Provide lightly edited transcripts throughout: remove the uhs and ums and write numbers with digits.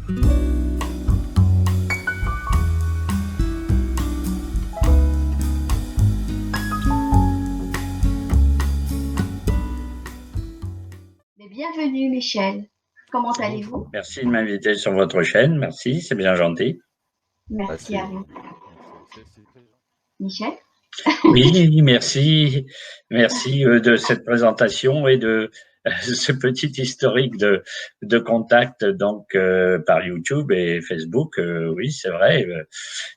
Bienvenue Michel, comment allez-vous? Merci de m'inviter sur votre chaîne, merci, c'est bien gentil. Merci à vous. Michel? Oui, merci, merci de cette présentation et de ce petit historique de contact donc par YouTube et Facebook. Oui, c'est vrai,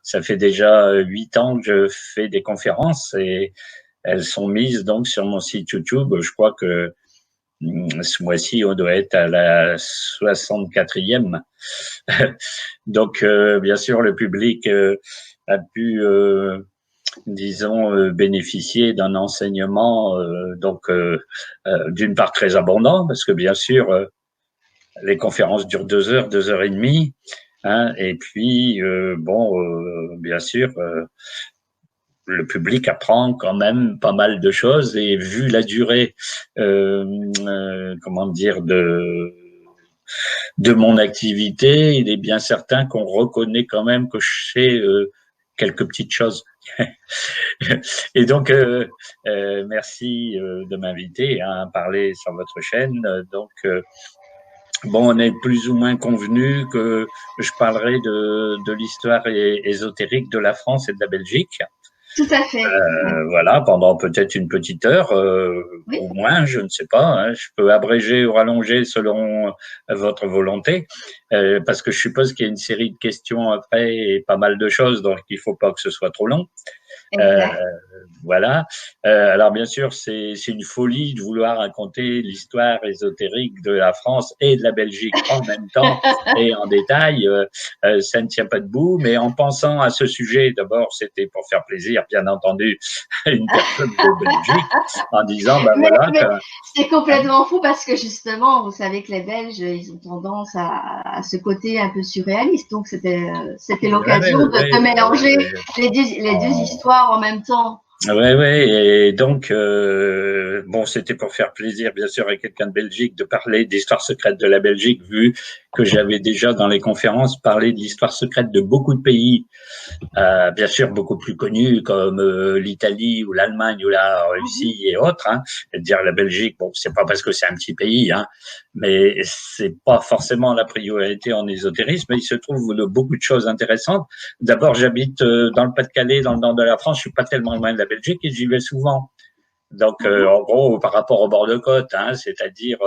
ça fait déjà 8 ans que je fais des conférences et elles sont mises donc sur mon site YouTube. Je crois que ce mois-ci, on doit être à la 64e. Donc, bien sûr, le public a pu, disons, bénéficier d'un enseignement, d'une part très abondant, parce que bien sûr, les conférences durent 2 heures et demie, hein, et puis, bien sûr, le public apprend quand même pas mal de choses et vu la durée, comment dire, de mon activité, il est bien certain qu'on reconnaît quand même que je sais quelques petites choses. Et donc, merci de m'inviter à parler sur votre chaîne. Donc, bon, on est plus ou moins convenu que je parlerai de l'histoire ésotérique de la France et de la Belgique. Tout à fait. Voilà, pendant peut-être une petite heure, Oui. au moins, je ne sais pas. Hein, je peux abréger ou rallonger selon votre volonté, parce que je suppose qu'il y a une série de questions après et pas mal de choses, donc il faut pas que ce soit trop long. Voilà. Alors bien sûr, c'est une folie de vouloir raconter l'histoire ésotérique de la France et de la Belgique en même temps et en détail. Ça ne tient pas debout. Mais en pensant à ce sujet, d'abord, c'était pour faire plaisir, bien entendu, à une personne de Belgique, en disant, ben voilà. Mais c'est complètement fou parce que justement, vous savez que les Belges, ils ont tendance à ce côté un peu surréaliste. Donc c'était l'occasion de mélanger les deux histoires en même temps. Ouais, et donc bon, c'était pour faire plaisir, bien sûr, à quelqu'un de Belgique de parler d'histoire secrète de la Belgique, vu que j'avais déjà dans les conférences parlé de l'histoire secrète de beaucoup de pays, bien sûr beaucoup plus connus comme l'Italie ou l'Allemagne ou la Russie et autres. Hein. Et dire la Belgique, bon, c'est pas parce que c'est un petit pays, hein, mais c'est pas forcément la priorité en ésotérisme. Il se trouve de beaucoup de choses intéressantes. D'abord, j'habite dans le Pas-de-Calais, dans le nord de la France. Je suis pas tellement loin de la Belgique et j'y vais souvent. Donc, en gros, par rapport au bord de côte, hein, c'est-à-dire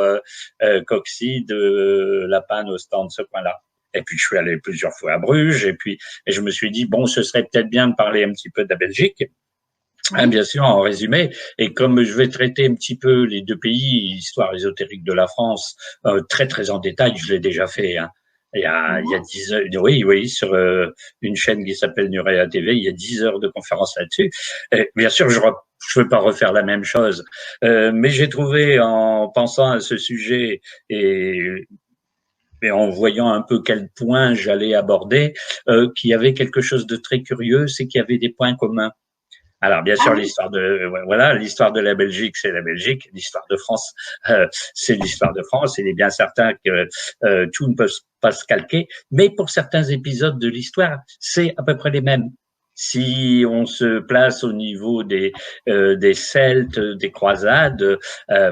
Coxyde, La Panne, Ostende, ce coin-là. Et puis, je suis allé plusieurs fois à Bruges, et je me suis dit, bon, ce serait peut-être bien de parler un petit peu de la Belgique. Hein, bien sûr, en résumé. Et comme je vais traiter un petit peu les deux pays, histoire ésotérique de la France, très, très en détail, je l'ai déjà fait, hein. Il y a 10 heures, oui, sur une chaîne qui s'appelle Nurea TV, il y a 10 heures de conférences là-dessus. Bien sûr, je veux pas refaire la même chose, mais j'ai trouvé en pensant à ce sujet et en voyant un peu quel point j'allais aborder, qu'il y avait quelque chose de très curieux, c'est qu'il y avait des points communs. Alors, bien sûr, l'histoire de la Belgique, c'est la Belgique. L'histoire de France, c'est l'histoire de France. Il est bien certain que tout ne peut pas se calquer. Mais pour certains épisodes de l'histoire, c'est à peu près les mêmes. Si on se place au niveau des Celtes, des croisades,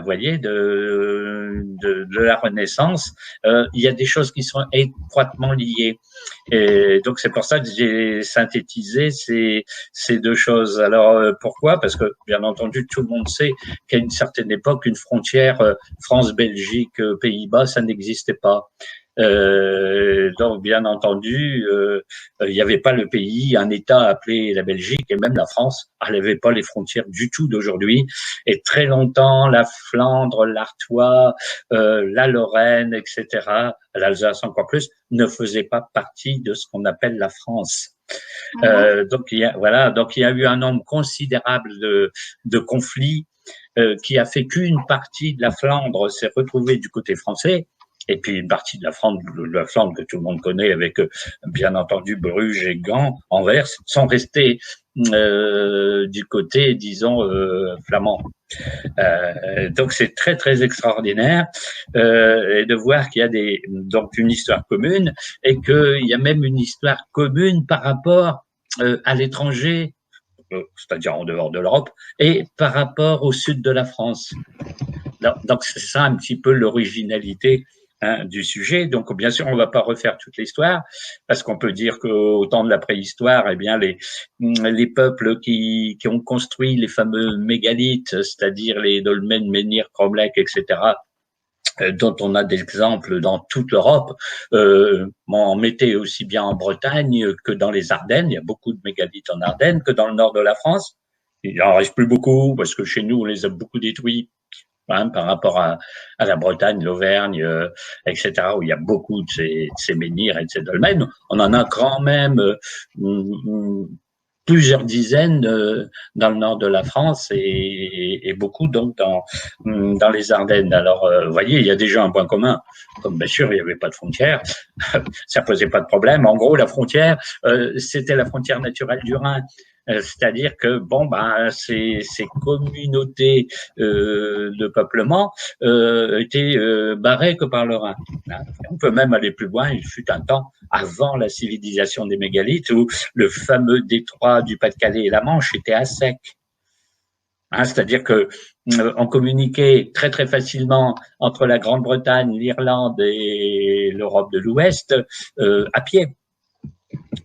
voyez, de la Renaissance, il y a des choses qui sont étroitement liées. Et donc c'est pour ça que j'ai synthétisé ces deux choses. Alors pourquoi? Parce que bien entendu tout le monde sait qu'à une certaine époque une frontière France-Belgique, Pays-Bas, ça n'existait pas. Donc bien entendu, il n'y avait pas le pays, un État appelé la Belgique, et même la France n'avait pas les frontières du tout d'aujourd'hui. Et très longtemps, la Flandre, l'Artois, la Lorraine, etc., l'Alsace encore plus, ne faisaient pas partie de ce qu'on appelle la France. Donc il y a eu un nombre considérable de conflits qui a fait qu'une partie de la Flandre s'est retrouvée du côté français. et puis une partie de la Flandre que tout le monde connaît avec, bien entendu, Bruges et Gand, Anvers, sont restés du côté, disons, flamand. Donc c'est très très extraordinaire et de voir qu'il y a donc une histoire commune et qu'il y a même une histoire commune par rapport à l'étranger, c'est-à-dire en dehors de l'Europe, et par rapport au sud de la France. Donc c'est ça un petit peu l'originalité du sujet. Donc bien sûr on ne va pas refaire toute l'histoire parce qu'on peut dire qu'au temps de la préhistoire, eh bien les peuples qui ont construit les fameux mégalithes, c'est-à-dire les dolmens, menhirs, cromlechs, etc., dont on a des exemples dans toute l'Europe, on mettait aussi bien en Bretagne que dans les Ardennes. Il y a beaucoup de mégalithes en Ardennes que dans le nord de la France. Il n'en reste plus beaucoup parce que chez nous on les a beaucoup détruits. Par rapport à la Bretagne, l'Auvergne, etc., où il y a beaucoup de ces menhirs et de ces dolmens. On en a quand même plusieurs dizaines dans le nord de la France et beaucoup donc dans les Ardennes. Alors, vous voyez, il y a déjà un point commun. Comme bien sûr, il n'y avait pas de frontière, ça posait pas de problème. En gros, la frontière, c'était la frontière naturelle du Rhin. C'est-à-dire que ces communautés de peuplement étaient barrées que par le Rhin. On peut même aller plus loin. Il fut un temps avant la civilisation des mégalithes où le fameux détroit du Pas-de-Calais et la Manche était à sec. C'est-à-dire que on communiquait très très facilement entre la Grande-Bretagne, l'Irlande et l'Europe de l'Ouest à pied.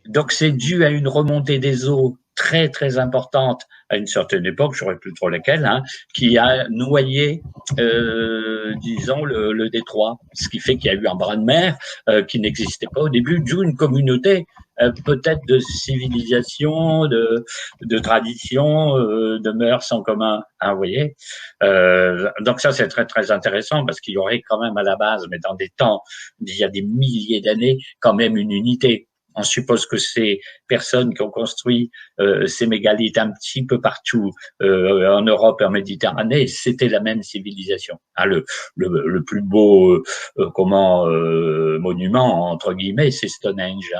Donc c'est dû à une remontée des eaux très très importante à une certaine époque, je ne saurais plus trop laquelle, qui a noyé, disons, le détroit, ce qui fait qu'il y a eu un bras de mer qui n'existait pas au début, d'où une communauté peut-être de civilisation, de tradition, de mœurs en commun, vous voyez. Donc ça c'est très très intéressant parce qu'il y aurait quand même à la base, mais dans des temps d'il y a des milliers d'années, quand même une unité. On suppose que ces personnes qui ont construit ces mégalithes un petit peu partout en Europe et en Méditerranée, c'était la même civilisation. Le plus beau monument entre guillemets, c'est Stonehenge.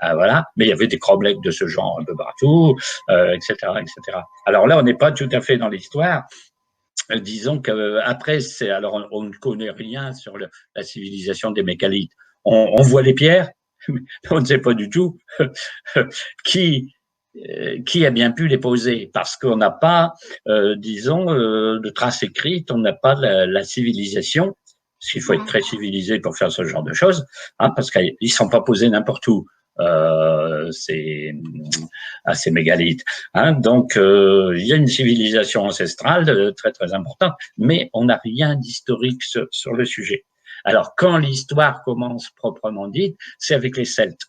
Voilà. Mais il y avait des cromlechs de ce genre un peu partout, etc., etc. Alors là, on n'est pas tout à fait dans l'histoire. Disons qu'après, alors on ne connaît rien sur la civilisation des mégalithes. On voit les pierres. On ne sait pas du tout qui a bien pu les poser, parce qu'on n'a pas, disons, de traces écrites, on n'a pas la civilisation, parce qu'il faut être très civilisé pour faire ce genre de choses, parce qu'ils ne sont pas posés n'importe où. Ces mégalithes. Donc, il y a une civilisation ancestrale très très importante, mais on n'a rien d'historique sur le sujet. Alors, quand l'histoire commence proprement dite, c'est avec les Celtes.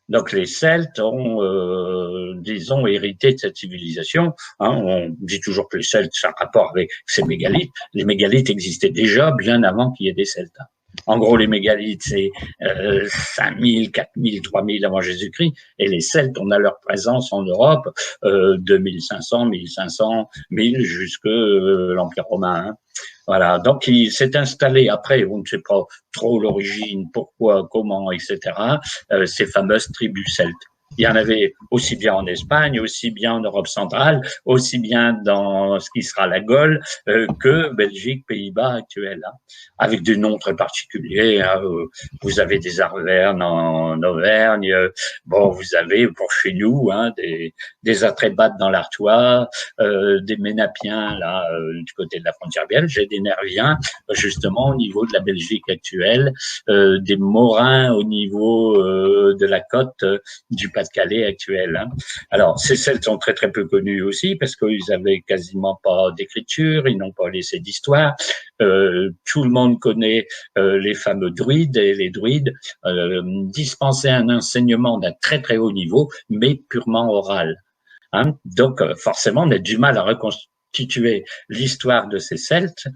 Donc, les Celtes ont, disons, hérité de cette civilisation. On dit toujours que les Celtes, ça a un rapport avec ces mégalithes. Les mégalithes existaient déjà bien avant qu'il y ait des Celtes. En gros, les mégalithes, c'est 5000, 4000, 3000 avant Jésus-Christ. Et les Celtes, on a leur présence en Europe, 2500, 1500, 1000 jusque l'Empire romain. Voilà, donc il s'est installé après, on ne sait pas trop l'origine, pourquoi, comment, etc., ces fameuses tribus celtes. Il y en avait aussi bien en Espagne, aussi bien en Europe centrale, aussi bien dans ce qui sera la Gaule que Belgique, Pays-Bas actuels, avec des noms très particuliers. Vous avez des Arvernes en Auvergne, vous avez pour chez nous des Atrébates dans l'Artois, des Ménapiens là du côté de la frontière belge, et des Nerviens justement au niveau de la Belgique actuelle, des Morins au niveau de la côte du Pas-de-Calais actuel. Alors, ces Celtes sont très très peu connus aussi parce qu'ils avaient quasiment pas d'écriture, ils n'ont pas laissé d'histoire. Tout le monde connaît les fameux druides, et les druides dispensaient un enseignement d'un très très haut niveau, mais purement oral. Donc, forcément, on a du mal à reconstituer l'histoire de ces Celtes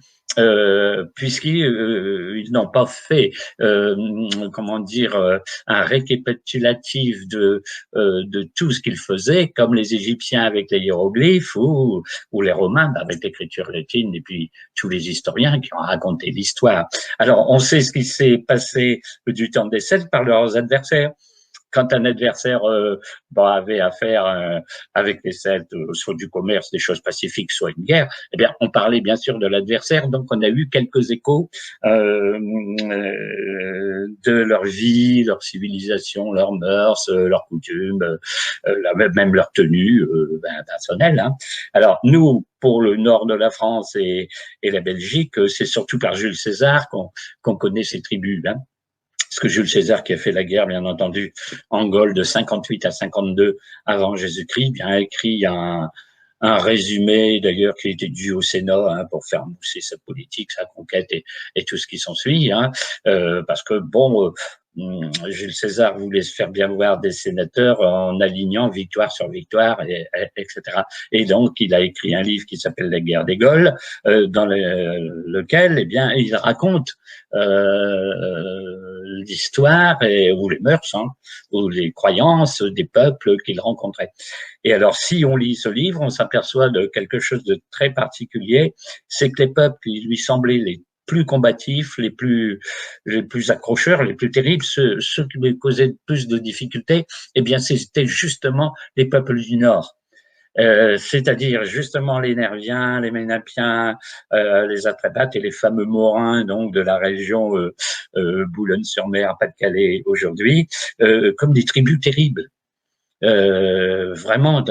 puisqu'ils n'ont pas fait, comment dire, un récapitulatif de tout ce qu'ils faisaient, comme les Égyptiens avec les hiéroglyphes ou les Romains avec l'écriture latine, et puis tous les historiens qui ont raconté l'histoire. Alors, on sait ce qui s'est passé du temps des Celtes par leurs adversaires. Quand un adversaire avait affaire avec les Celtes, soit du commerce, des choses pacifiques, soit une guerre, eh bien, on parlait bien sûr de l'adversaire. Donc, on a eu quelques échos de leur vie, leur civilisation, leurs mœurs, leurs coutumes, même leur tenue personnelle. Hein. Alors, nous, pour le nord de la France et la Belgique, c'est surtout par Jules César qu'on connaît ces tribus. Hein. Parce que Jules César, qui a fait la guerre, bien entendu, en Gaule de 58 à 52 avant Jésus-Christ, bien écrit un résumé, d'ailleurs, qui était dû au Sénat hein, pour faire mousser sa politique, sa conquête et tout ce qui s'ensuit. Hein, parce que, bon, Jules César voulait se faire bien voir des sénateurs en alignant victoire sur victoire, etc. Et donc, il a écrit un livre qui s'appelle La guerre des Gaules, dans lequel, eh bien, il raconte l'histoire ou les mœurs, hein, ou les croyances des peuples qu'il rencontrait. Et alors, si on lit ce livre, on s'aperçoit de quelque chose de très particulier, c'est que les peuples qui lui semblaient les plus combatifs, les plus accrocheurs, les plus terribles, ceux qui lui causaient plus de difficultés, eh bien, c'était justement les peuples du Nord. C'est-à-dire justement les Nerviens, les Ménapiens, les Atrébates et les fameux Morins donc de la région Boulogne-sur-Mer, Pas-de-Calais aujourd'hui, comme des tribus terribles, vraiment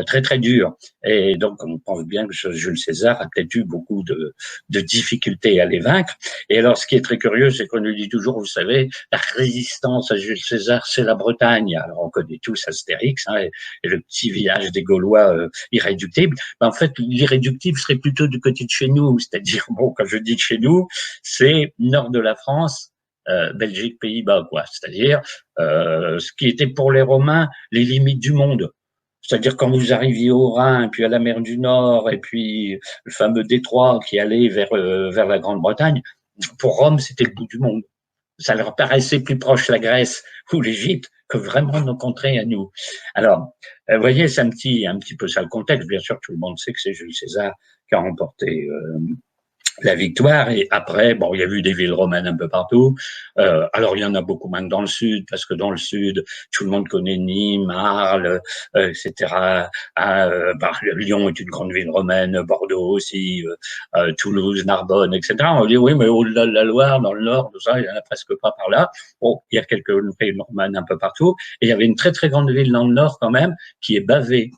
très dur. Et donc, on pense bien que Jules César a peut-être eu beaucoup de difficultés à les vaincre. Et alors, ce qui est très curieux, c'est qu'on nous dit toujours, vous savez, la résistance à Jules César, c'est la Bretagne. Alors, on connaît tous Astérix hein, et le petit village des Gaulois irréductibles. Ben, en fait, l'irréductible serait plutôt du côté de chez nous. C'est-à-dire, bon, quand je dis de chez nous, c'est nord de la France, Belgique, Pays-Bas, quoi. C'est-à-dire, ce qui était pour les Romains les limites du monde. C'est-à-dire quand vous arriviez au Rhin, puis à la mer du Nord, et puis le fameux détroit qui allait vers la Grande-Bretagne, pour Rome, c'était le bout du monde. Ça leur paraissait plus proche la Grèce ou l'Égypte que vraiment nos contrées à nous. Alors, vous voyez, c'est un petit peu ça le contexte. Bien sûr, tout le monde sait que c'est Jules César qui a remporté la victoire. Et après, bon, il y a eu des villes romaines un peu partout. Alors, il y en a beaucoup moins que dans le sud, parce que dans le sud, tout le monde connaît Nîmes, Arles, etc. Lyon est une grande ville romaine, Bordeaux aussi, Toulouse, Narbonne, etc. On dit, oui, mais au-delà de la Loire, dans le nord, tout ça, il n'y en a presque pas par là. Bon, il y a quelques villes romaines un peu partout. Et il y avait une très, très grande ville dans le nord, quand même, qui est Bavay.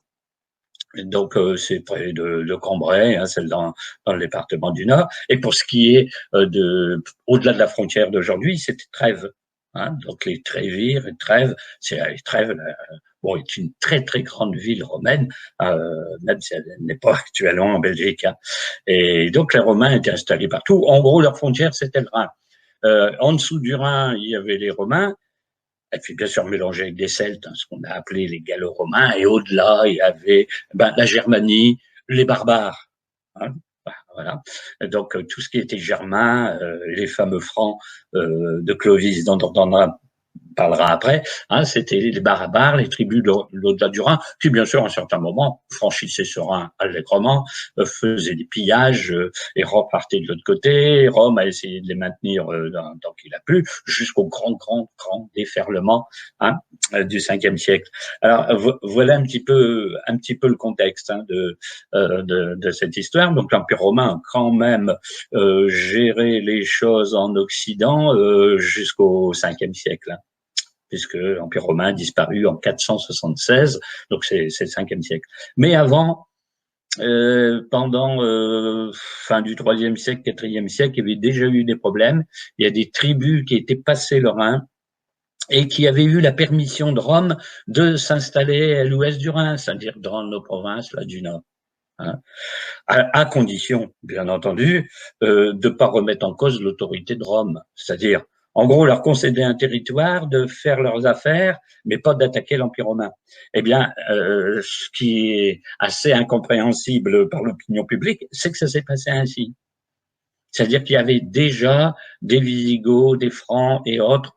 Donc, c'est près de Cambrai, hein, c'est dans le département du Nord. Et pour ce qui est au-delà de la frontière d'aujourd'hui, c'était Trèves. Hein, donc, les Trévires et Trèves, Trèves, bon, est une très, très grande ville romaine, même si elle n'est pas actuellement en Belgique. Hein. Et donc, les Romains étaient installés partout. En gros, leur frontière, c'était le Rhin. En dessous du Rhin, il y avait les Romains. Et puis, bien sûr, mélangé avec des Celtes, hein, ce qu'on a appelé les Gallo-Romains. Et au-delà, il y avait la Germanie, les barbares. Hein, voilà. Donc, tout ce qui était germain, les fameux francs de Clovis, dont on parlera après, hein, c'était les barbares, les tribus de l'au-delà du Rhin, qui bien sûr à un certain moment franchissaient ce Rhin allègrement, faisaient des pillages et repartaient de l'autre côté. Rome a essayé de les maintenir tant qu'il a pu, jusqu'au grand déferlement hein, du 5e siècle. Alors voilà un petit peu le contexte hein, de cette histoire. Donc l'Empire romain a quand même géré les choses en Occident jusqu'au 5e siècle. Hein, puisque l'Empire romain a disparu en 476, donc c'est le 5e siècle. Mais avant, pendant fin du 3e siècle, 4e siècle, il y avait déjà eu des problèmes. Il y a des tribus qui étaient passées le Rhin et qui avaient eu la permission de Rome de s'installer à l'ouest du Rhin, c'est-à-dire dans nos provinces là du Nord. Hein, à condition, bien entendu, de ne pas remettre en cause l'autorité de Rome, c'est-à-dire En gros, leur concéder un territoire, de faire leurs affaires, mais pas d'attaquer l'Empire romain. Eh bien, ce qui est assez incompréhensible par l'opinion publique, c'est que ça s'est passé ainsi. C'est-à-dire qu'il y avait déjà des Visigoths, des Francs et autres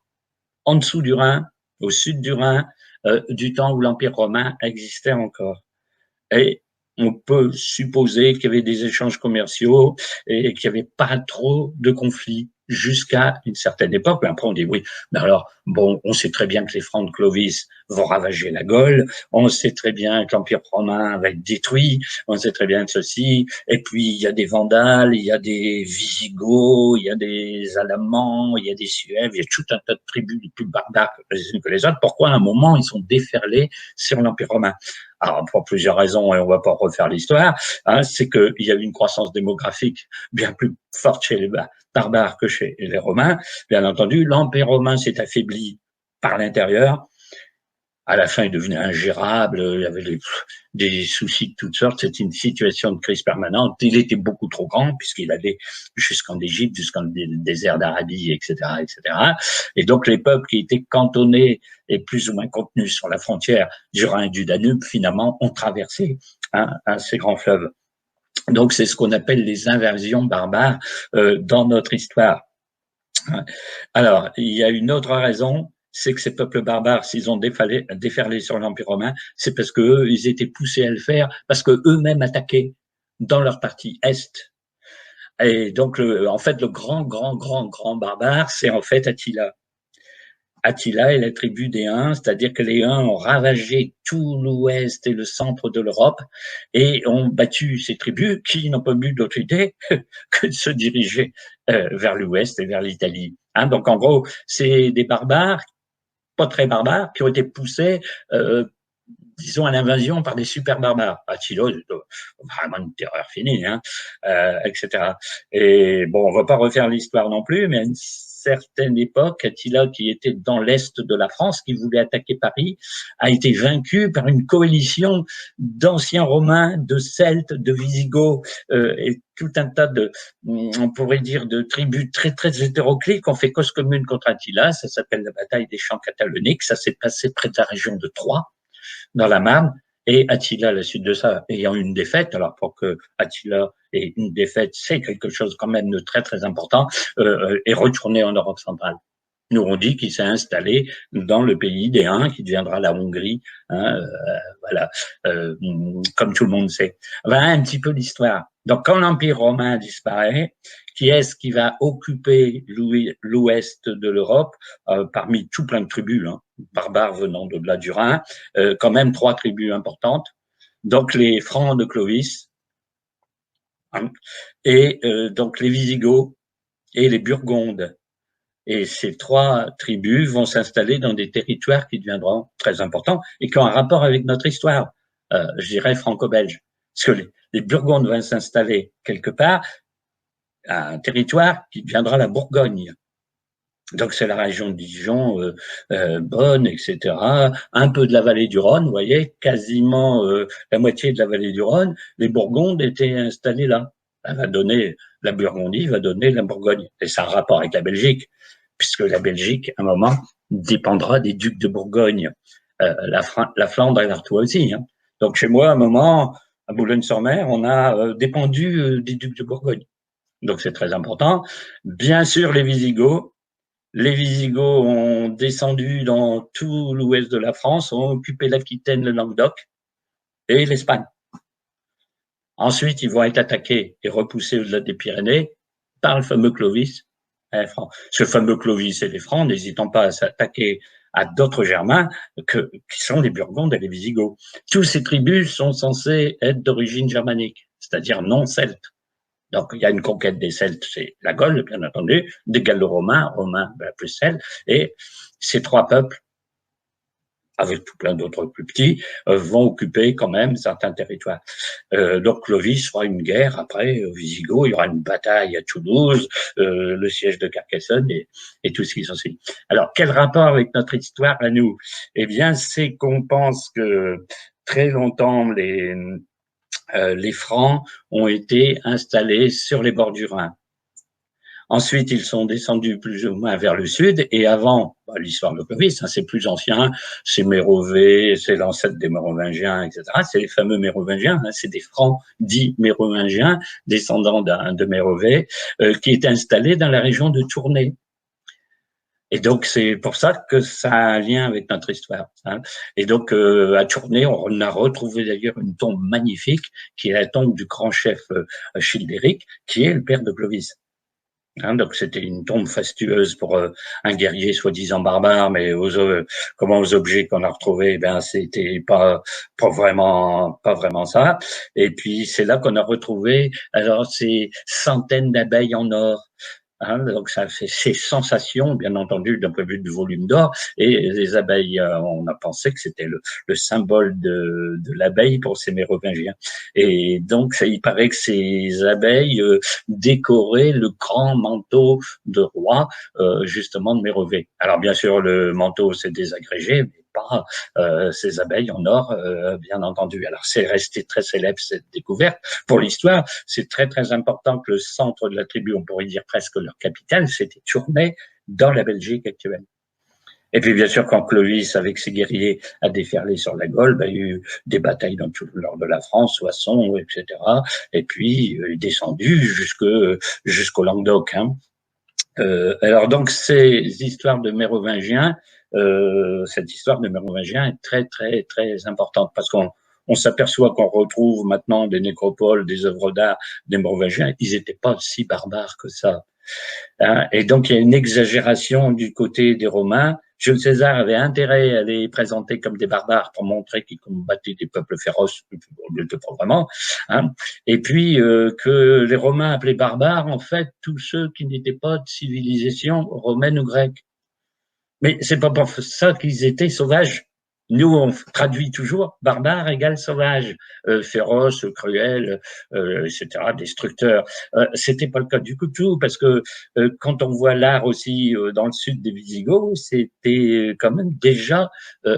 en dessous du Rhin, au sud du Rhin, du temps où l'Empire romain existait encore. Et on peut supposer qu'il y avait des échanges commerciaux et qu'il n'y avait pas trop de conflits jusqu'à une certaine époque. Mais après, on dit oui, mais alors, bon, on sait très bien que les Francs de Clovis vont ravager la Gaule, on sait très bien que l'Empire romain va être détruit, on sait très bien que ceci, et puis il y a des Vandales, il y a des Visigoths, il y a des Alamans, il y a des Suèves, il y a tout un tas de tribus les plus barbares les unes que les autres. Pourquoi à un moment ils sont déferlés sur l'Empire romain? Alors, pour plusieurs raisons, et on va pas refaire l'histoire, hein, c'est qu'il y a eu une croissance démographique bien plus forte chez les barbares que chez les Romains. Bien entendu, l'Empire romain s'est affaibli par l'intérieur. À la fin, il devenait ingérable, il y avait des soucis de toutes sortes, c'était une situation de crise permanente. Il était beaucoup trop grand, puisqu'il allait jusqu'en Égypte, jusqu'en désert d'Arabie, etc., etc. Et donc, les peuples qui étaient cantonnés et plus ou moins contenus sur la frontière du Rhin et du Danube, finalement, ont traversé ces grands fleuves. Donc, c'est ce qu'on appelle les invasions barbares dans notre histoire. Alors, il y a une autre raison, c'est que ces peuples barbares, s'ils ont déferlé sur l'Empire romain, c'est parce qu'eux, ils étaient poussés à le faire, parce qu'eux-mêmes attaquaient dans leur partie est. Et donc, en fait, le grand barbare, c'est en fait Attila. Attila et la tribu des Huns, c'est-à-dire que les Huns ont ravagé tout l'ouest et le centre de l'Europe et ont battu ces tribus qui n'ont pas eu d'autre idée que de se diriger vers l'ouest et vers l'Italie. Hein, donc en gros, c'est des barbares, pas très barbares, qui ont été poussés, disons, à l'invasion par des super barbares. Attila, vraiment une terreur finie, hein, etc. Et bon, on va pas refaire l'histoire non plus, mais à une certaine époque, Attila, qui était dans l'est de la France, qui voulait attaquer Paris, a été vaincu par une coalition d'anciens Romains, de Celtes, de Visigoths, et tout un tas de, on pourrait dire, de tribus très hétéroclites qui ont fait cause commune contre Attila. Ça s'appelle la bataille des Champs Cataloniques. Ça s'est passé près de la région de Troyes, dans la Marne, et Attila, à la suite de ça, ayant une défaite, alors pour que Attila ait une défaite, c'est quelque chose quand même de très important, est retourné en Europe centrale. Nous on dit qu'il s'est installé dans le pays des Huns, qui deviendra la Hongrie, hein, voilà, comme tout le monde sait. Voilà un petit peu l'histoire. Donc quand l'Empire romain disparaît, qui est-ce qui va occuper l'ouest de l'Europe, parmi tout plein de tribus, hein, barbares venant de-delà du Rhin, quand même 3 tribus importantes, donc les Francs de Clovis, hein, et donc les Visigoths et les Burgondes. Et ces 3 tribus vont s'installer dans des territoires qui deviendront très importants et qui ont un rapport avec notre histoire, je dirais franco-belge. Parce que les Burgondes vont s'installer quelque part à un territoire qui deviendra la Bourgogne. Donc c'est la région de Dijon, Bonn, etc. Un peu de la vallée du Rhône, vous voyez, quasiment la moitié de la vallée du Rhône. Les Bourgondes étaient installés là. Ça va donner la Burgondie, va donner la Bourgogne. Et ça a un rapport avec la Belgique, puisque la Belgique, à un moment, dépendra des ducs de Bourgogne. La Flandre et l'Artois aussi. Hein. Donc chez moi, à un moment, à Boulogne-sur-Mer, on a dépendu des ducs de Bourgogne. Donc c'est très important. Bien sûr, les Visigoths. Les Visigoths ont descendu dans tout l'ouest de la France, ont occupé l'Aquitaine, le Languedoc et l'Espagne. Ensuite, ils vont être attaqués et repoussés au-delà des Pyrénées par le fameux Clovis et les Francs. Ce fameux Clovis et les Francs, n'hésitant pas à s'attaquer à d'autres Germains qui sont les Burgondes et les Visigoths. Tous ces tribus sont censées être d'origine germanique, c'est-à-dire non celtes. Donc, il y a une conquête des Celtes, c'est la Gaule, bien entendu, des Gallo-Romains, Romains plus Celtes, et ces 3 peuples, avec tout plein d'autres plus petits, vont occuper quand même certains territoires. Donc, Clovis fera une guerre après, Visigoth, il y aura une bataille à Toulouse, le siège de Carcassonne et tout ce qui s'ensuit. Alors, quel rapport avec notre histoire à nous? Eh bien, c'est qu'on pense que très longtemps, les Francs ont été installés sur les bords du Rhin. Ensuite, ils sont descendus plus ou moins vers le sud. Et avant, l'histoire de Clovis, hein, c'est plus ancien, c'est Mérovée, c'est l'ancêtre des Mérovingiens, etc. C'est les fameux Mérovingiens, hein, c'est des Francs dits Mérovingiens, descendants de Mérovée, qui étaient installés dans la région de Tournai. Et donc, c'est pour ça que ça a un lien avec notre histoire. Hein. Et donc, à Tournai, on a retrouvé d'ailleurs une tombe magnifique, qui est la tombe du grand chef Childéric, qui est le père de Clovis. Hein, donc c'était une tombe fastueuse pour un guerrier soi-disant barbare, mais aux objets qu'on a retrouvés, ben c'était pas vraiment ça. Et puis c'est là qu'on a retrouvé alors ces centaines d'abeilles en or. Hein, donc ça fait ces sensations, bien entendu, d'un point de vue du volume d'or. Et les abeilles, on a pensé que c'était le symbole de l'abeille pour ces Mérovingiens. Et donc, il paraît que ces abeilles décoraient le grand manteau de roi, justement de Mérovée. Alors, bien sûr, le manteau s'est désagrégé, mais pas ces abeilles en or, bien entendu. Alors, c'est resté très célèbre, cette découverte. Pour l'histoire, c'est très, très important que le centre de la tribu, on pourrait dire presque leur capitale, c'était Tournai, dans la Belgique actuelle. Et puis, bien sûr, quand Clovis, avec ses guerriers, a déferlé sur la Gaule, il y a eu des batailles dans tout le nord de la France, Soissons, etc. Et puis, il est descendu jusqu'au Languedoc. Hein. Alors, donc, ces histoires de Mérovingiens, cette histoire de Mérovingiens est très, très, très importante parce qu'on s'aperçoit qu'on retrouve maintenant des nécropoles, des œuvres d'art des Mérovingiens. Ils n'étaient pas si barbares que ça. Hein, et donc, il y a une exagération du côté des Romains. Jules César avait intérêt à les présenter comme des barbares pour montrer qu'ils combattaient des peuples féroces, pas vraiment. Hein. Et puis, que les Romains appelaient barbares, en fait, tous ceux qui n'étaient pas de civilisation romaine ou grecque. Mais c'est pas pour ça qu'ils étaient sauvages. Nous, on traduit toujours barbare égale sauvage, féroce, cruel, etc., destructeur. C'était pas le cas du tout, parce que quand on voit l'art aussi dans le sud des Visigoths, c'était quand même déjà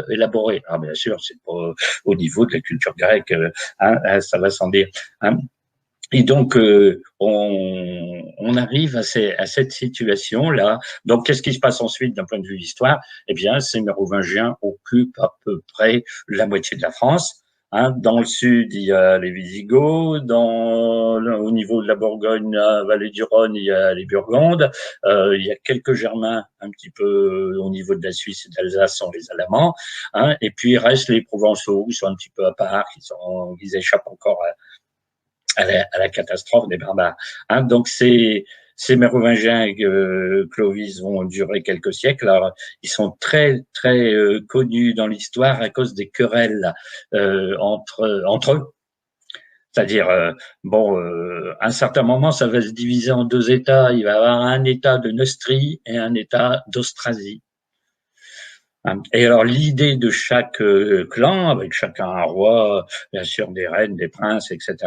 élaboré. Alors bien sûr, c'est pas au niveau de la culture grecque, hein, ça va sans dire. Hein. Et donc, on arrive à cette situation-là. Donc, qu'est-ce qui se passe ensuite d'un point de vue histoire? Eh bien, ces Mérovingiens occupent à peu près la moitié de la France. Hein. Dans le sud, il y a les Visigoths. Au niveau de la Bourgogne, la vallée du Rhône, il y a les Burgondes. Il y a quelques Germains, un petit peu au niveau de la Suisse et d'Alsace, sont les Alamans. Hein. Et puis, il reste les Provençaux, qui sont un petit peu à part, qui échappent encore à la catastrophe des barbares. Hein, donc ces Mérovingiens et Clovis vont durer quelques siècles. Alors, ils sont très très connus dans l'histoire à cause des querelles entre eux. C'est-à-dire, à un certain moment, ça va se diviser en deux États. Il va y avoir un État de Neustrie et un État d'Austrasie. Et alors l'idée de chaque clan, avec chacun un roi, bien sûr des reines, des princes, etc.,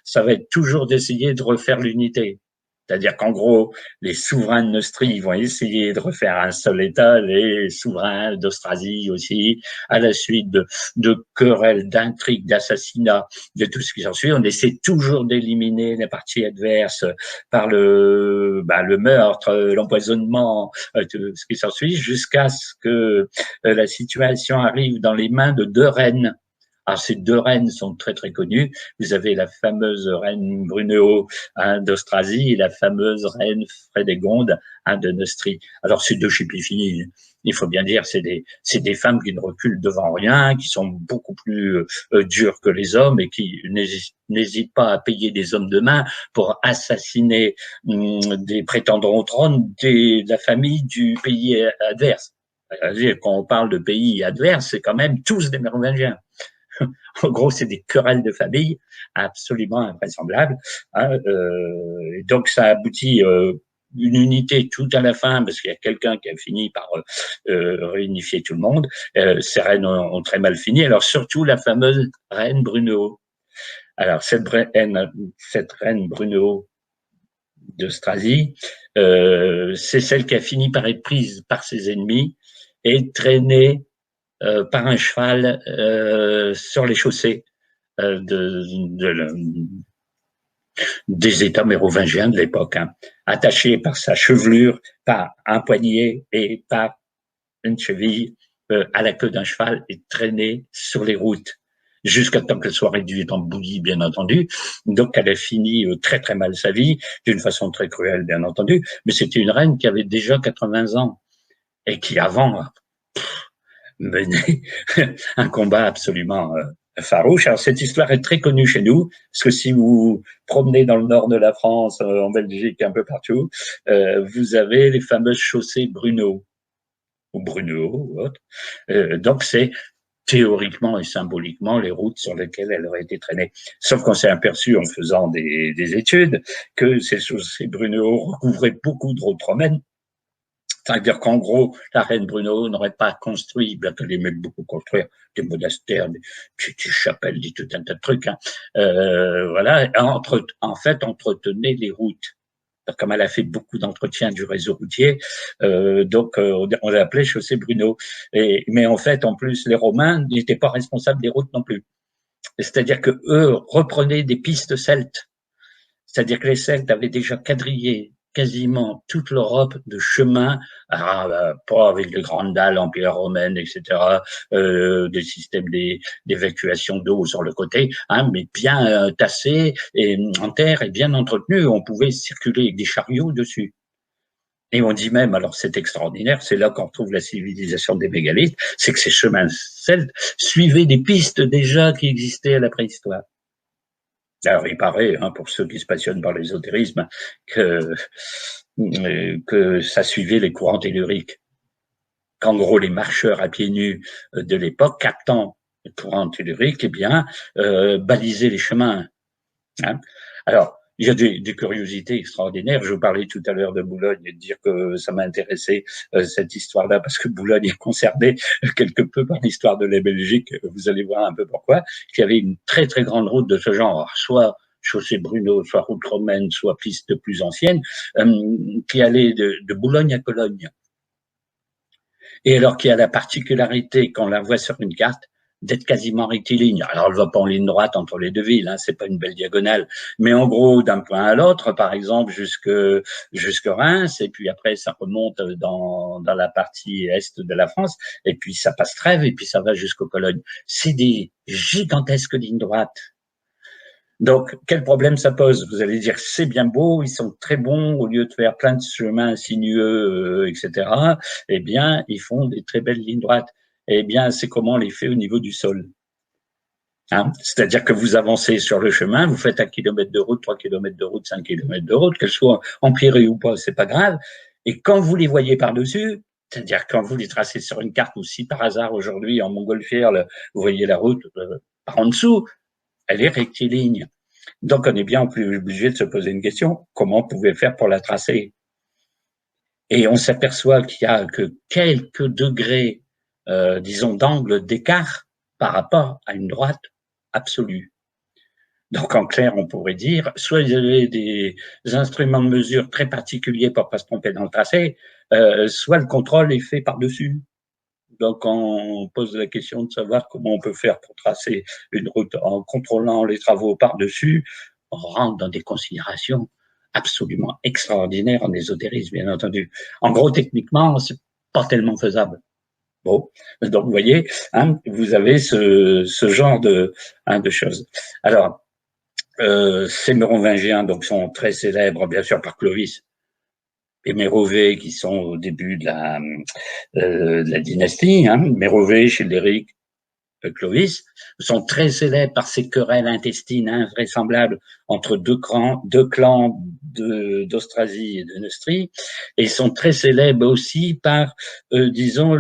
ça va être toujours d'essayer de refaire l'unité. C'est-à-dire qu'en gros, les souverains de Neustrie vont essayer de refaire un seul État, les souverains d'Austrasie aussi, à la suite de querelles, d'intrigues, d'assassinats, de tout ce qui s'ensuit. On essaie toujours d'éliminer les parties adverses par le meurtre, l'empoisonnement, tout ce qui s'ensuit, jusqu'à ce que la situation arrive dans les mains de deux reines. Alors, ces deux reines sont très, très connues. Vous avez la fameuse reine Brunéo d'Austrasie et la fameuse reine Frédégonde de Neustrie. Alors, ces deux chipifini, il faut bien dire, c'est des femmes qui ne reculent devant rien, qui sont beaucoup plus dures que les hommes et qui n'hésitent pas à payer des hommes de main pour assassiner des prétendants au trône de la famille du pays adverse. Quand on parle de pays adverses, c'est quand même tous des Mérovingiens. En gros, c'est des querelles de famille absolument invraisemblables. Hein, donc, ça aboutit une unité tout à la fin, parce qu'il y a quelqu'un qui a fini par réunifier tout le monde. Ces reines ont très mal fini. Alors, surtout la fameuse reine Brunéo. Alors, cette reine Brunéo d'Austrasie, c'est celle qui a fini par être prise par ses ennemis et traînée par un cheval sur les chaussées des États mérovingiens de l'époque, hein, attaché par sa chevelure, par un poignet et par une cheville à la queue d'un cheval et traîné sur les routes jusqu'à temps qu'elle soit réduite en bouillie, bien entendu. Donc, elle a fini très, très mal sa vie, d'une façon très cruelle, bien entendu. Mais c'était une reine qui avait déjà 80 ans et qui, avant, menait un combat absolument farouche. Alors, cette histoire est très connue chez nous, parce que si vous promenez dans le nord de la France, en Belgique, un peu partout, vous avez les fameuses chaussées Brunehaut, ou Brunehaut, ou autre. Donc, c'est théoriquement et symboliquement les routes sur lesquelles elle aurait été traînée. Sauf qu'on s'est aperçu en faisant des études que ces Brunehaut recouvraient beaucoup de routes romaines. C'est-à-dire qu'en gros, la reine Brunehaut n'aurait pas construit, bien qu'elle aimait beaucoup construire des monastères, des petites chapelles, des tout un tas de trucs. Hein. Voilà, en fait, entretenait les routes. Comme elle a fait beaucoup d'entretien du réseau routier, on l'appelait chaussée Brunehaut. Mais en fait, en plus, les Romains n'étaient pas responsables des routes non plus. C'est-à-dire que eux reprenaient des pistes celtes. C'est-à-dire que les Celtes avaient déjà quadrillé quasiment toute l'Europe de chemins, pas avec les grandes dalles empire romaine, etc., des systèmes d'évacuation d'eau sur le côté, hein, mais bien tassés et en terre et bien entretenus. On pouvait circuler avec des chariots dessus. Et on dit même, alors c'est extraordinaire, c'est là qu'on retrouve la civilisation des mégalithes, c'est que ces chemins celtes suivaient des pistes déjà qui existaient à la préhistoire. Alors, il paraît, hein, pour ceux qui se passionnent par l'ésotérisme, que ça suivait les courants telluriques. Qu'en gros, les marcheurs à pieds nus de l'époque, captant les courants telluriques, eh bien, balisaient les chemins. Hein. Alors, il y a des curiosités extraordinaires. Je vous parlais tout à l'heure de Boulogne et de dire que ça m'a intéressé cette histoire-là parce que Boulogne est concernée quelque peu par l'histoire de la Belgique. Vous allez voir un peu pourquoi. Il y avait une très très grande route de ce genre, soit chaussée Brunehaut, soit route romaine, soit piste plus ancienne, qui allait de Boulogne à Cologne. Et alors qui a la particularité, quand on la voit sur une carte, d'être quasiment rectiligne. Alors, elle ne va pas en ligne droite entre les deux villes, hein, c'est pas une belle diagonale. Mais en gros, d'un point à l'autre, par exemple, jusque Reims, et puis après, ça remonte dans la partie est de la France, et puis ça passe Trèves, et puis ça va jusqu'au Cologne. C'est des gigantesques lignes droites. Donc, quel problème ça pose? Vous allez dire, c'est bien beau, ils sont très bons, au lieu de faire plein de chemins sinueux, etc., eh bien, ils font des très belles lignes droites. Eh bien, c'est comment on les fait au niveau du sol. Hein, c'est-à-dire que vous avancez sur le chemin, vous faites 1 kilomètre de route, 3 kilomètres de route, 5 kilomètres de route, qu'elles soient empirées ou pas, c'est pas grave. Et quand vous les voyez par-dessus, c'est-à-dire quand vous les tracez sur une carte, ou si par hasard aujourd'hui en montgolfière, vous voyez la route par en dessous, elle est rectiligne. Donc on est bien obligé de se poser une question, comment on pouvait faire pour la tracer? Et on s'aperçoit qu'il y a que quelques degrés, disons, d'angle d'écart par rapport à une droite absolue. Donc, en clair, on pourrait dire, soit ils avaient des instruments de mesure très particuliers pour pas se tromper dans le tracé, soit le contrôle est fait par-dessus. Donc, on pose la question de savoir comment on peut faire pour tracer une route en contrôlant les travaux par-dessus. On rentre dans des considérations absolument extraordinaires en ésotérisme, bien entendu. En gros, techniquement, c'est pas tellement faisable. Bon, donc vous voyez, hein, vous avez ce genre de choses. Alors, ces Mérovingiens donc sont très célèbres, bien sûr, par Clovis et Mérovée, qui sont au début de la dynastie. Hein. Mérovée, Childéric, Clovis, sont très célèbres par ces querelles intestines invraisemblables entre deux clans d'Austrasie et de Neustrie, et sont très célèbres aussi par, disons,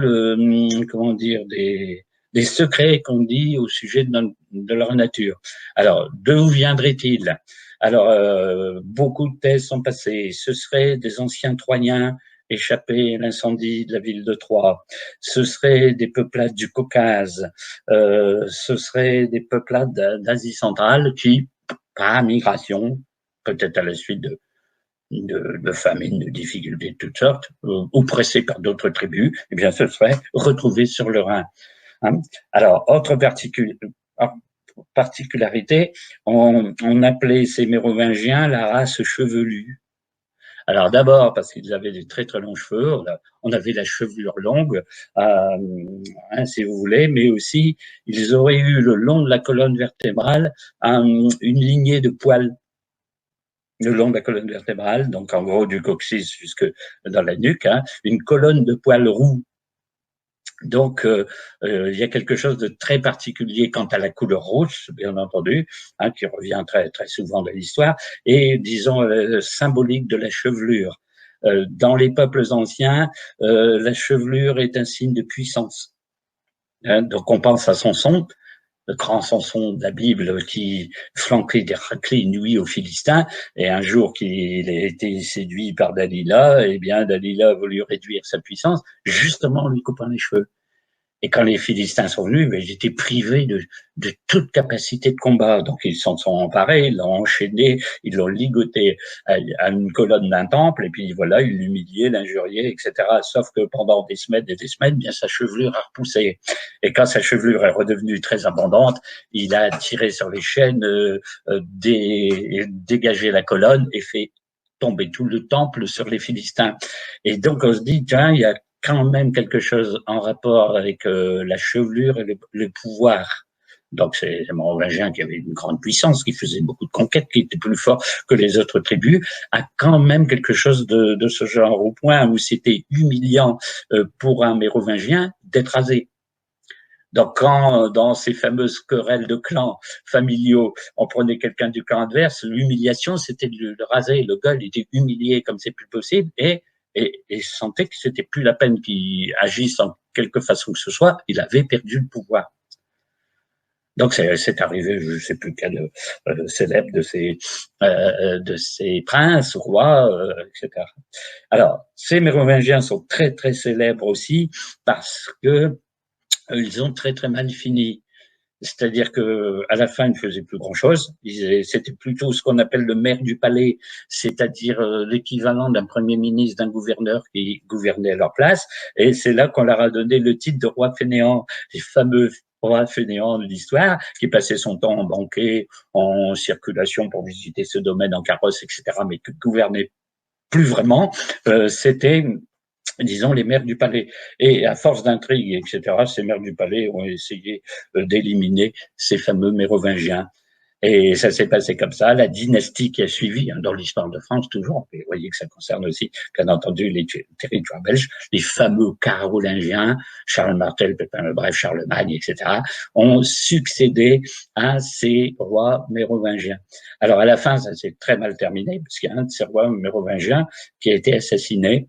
des secrets qu'on dit au sujet de leur nature. Alors, d'où viendraient-ils? Alors, beaucoup de thèses sont passées. Ce seraient des anciens Troyens échappés à l'incendie de la ville de Troie. Ce seraient des peuplades du Caucase. Ce seraient des peuplades d'Asie centrale qui, par migration, peut-être à la suite de famines, de difficultés de toutes sortes, ou pressés par d'autres tribus, eh bien, ce serait retrouvés sur le Rhin. Hein. Alors, autre particularité, particularité, on appelait ces Mérovingiens la race chevelue. Alors d'abord parce qu'ils avaient des très très longs cheveux, on avait la chevelure longue, si vous voulez, mais aussi ils auraient eu le long de la colonne vertébrale une lignée de poils le long de la colonne vertébrale, donc en gros du coccyx jusque dans la nuque, une colonne de poils roux. Donc, il y a quelque chose de très particulier quant à la couleur rouge, bien entendu, qui revient très très souvent dans l'histoire, et disons symbolique de la chevelure. Dans les peuples anciens, la chevelure est un signe de puissance. Donc, on pense à Samson, le grand Samson de la Bible qui flanquait des raclées nuit aux Philistins, et un jour qu'il a été séduit par Dalila, eh bien Dalila a voulu réduire sa puissance, justement en lui coupant les cheveux. Et quand les Philistins sont venus, ils étaient privés de toute capacité de combat. Donc ils s'en sont emparés, ils l'ont enchaîné, ils l'ont ligoté à une colonne d'un temple, et puis voilà, ils l'humiliaient, l'injuriaient, etc. Sauf que pendant des semaines et des semaines, bien sa chevelure a repoussé. Et quand sa chevelure est redevenue très abondante, il a tiré sur les chaînes, dégagé la colonne et fait tomber tout le temple sur les Philistins. Et donc on se dit, tiens, il y a quand même quelque chose en rapport avec la chevelure et le pouvoir. Donc c'est les Mérovingiens qui avaient une grande puissance, qui faisait beaucoup de conquêtes, qui était plus fort que les autres tribus, a quand même quelque chose de ce genre, au point où c'était humiliant pour un Mérovingien d'être rasé. Donc, quand dans ces fameuses querelles de clans familiaux, on prenait quelqu'un du clan adverse, l'humiliation, c'était de le raser. Le gars, il était humilié comme c'est plus possible et sentait que c'était plus la peine qu'il agisse en quelque façon que ce soit. Il avait perdu le pouvoir. Donc, c'est arrivé, je ne sais plus quel célèbre de ces princes, rois, etc. Alors, ces Mérovingiens sont très, très célèbres aussi parce que ils ont très très mal fini. C'est-à-dire que à la fin, ils ne faisaient plus grand-chose. C'était plutôt ce qu'on appelle le maire du palais, c'est-à-dire l'équivalent d'un premier ministre, d'un gouverneur qui gouvernait à leur place. Et c'est là qu'on leur a donné le titre de roi fainéant, les fameux rois fainéants de l'histoire, qui passait son temps en banquet, en circulation pour visiter ce domaine en carrosse, etc., mais qui gouvernait plus vraiment. C'était disons, les maires du palais. Et à force d'intrigues, etc., ces maires du palais ont essayé d'éliminer ces fameux Mérovingiens. Et ça s'est passé comme ça. La dynastie qui a suivi, dans l'histoire de France toujours, et vous voyez que ça concerne aussi, bien entendu, les territoires belges, les fameux Carolingiens, Charles Martel, Pépin le Bref, Charlemagne, etc., ont succédé à ces rois mérovingiens. Alors à la fin, ça s'est très mal terminé, parce qu'il y a un de ces rois mérovingiens qui a été assassiné.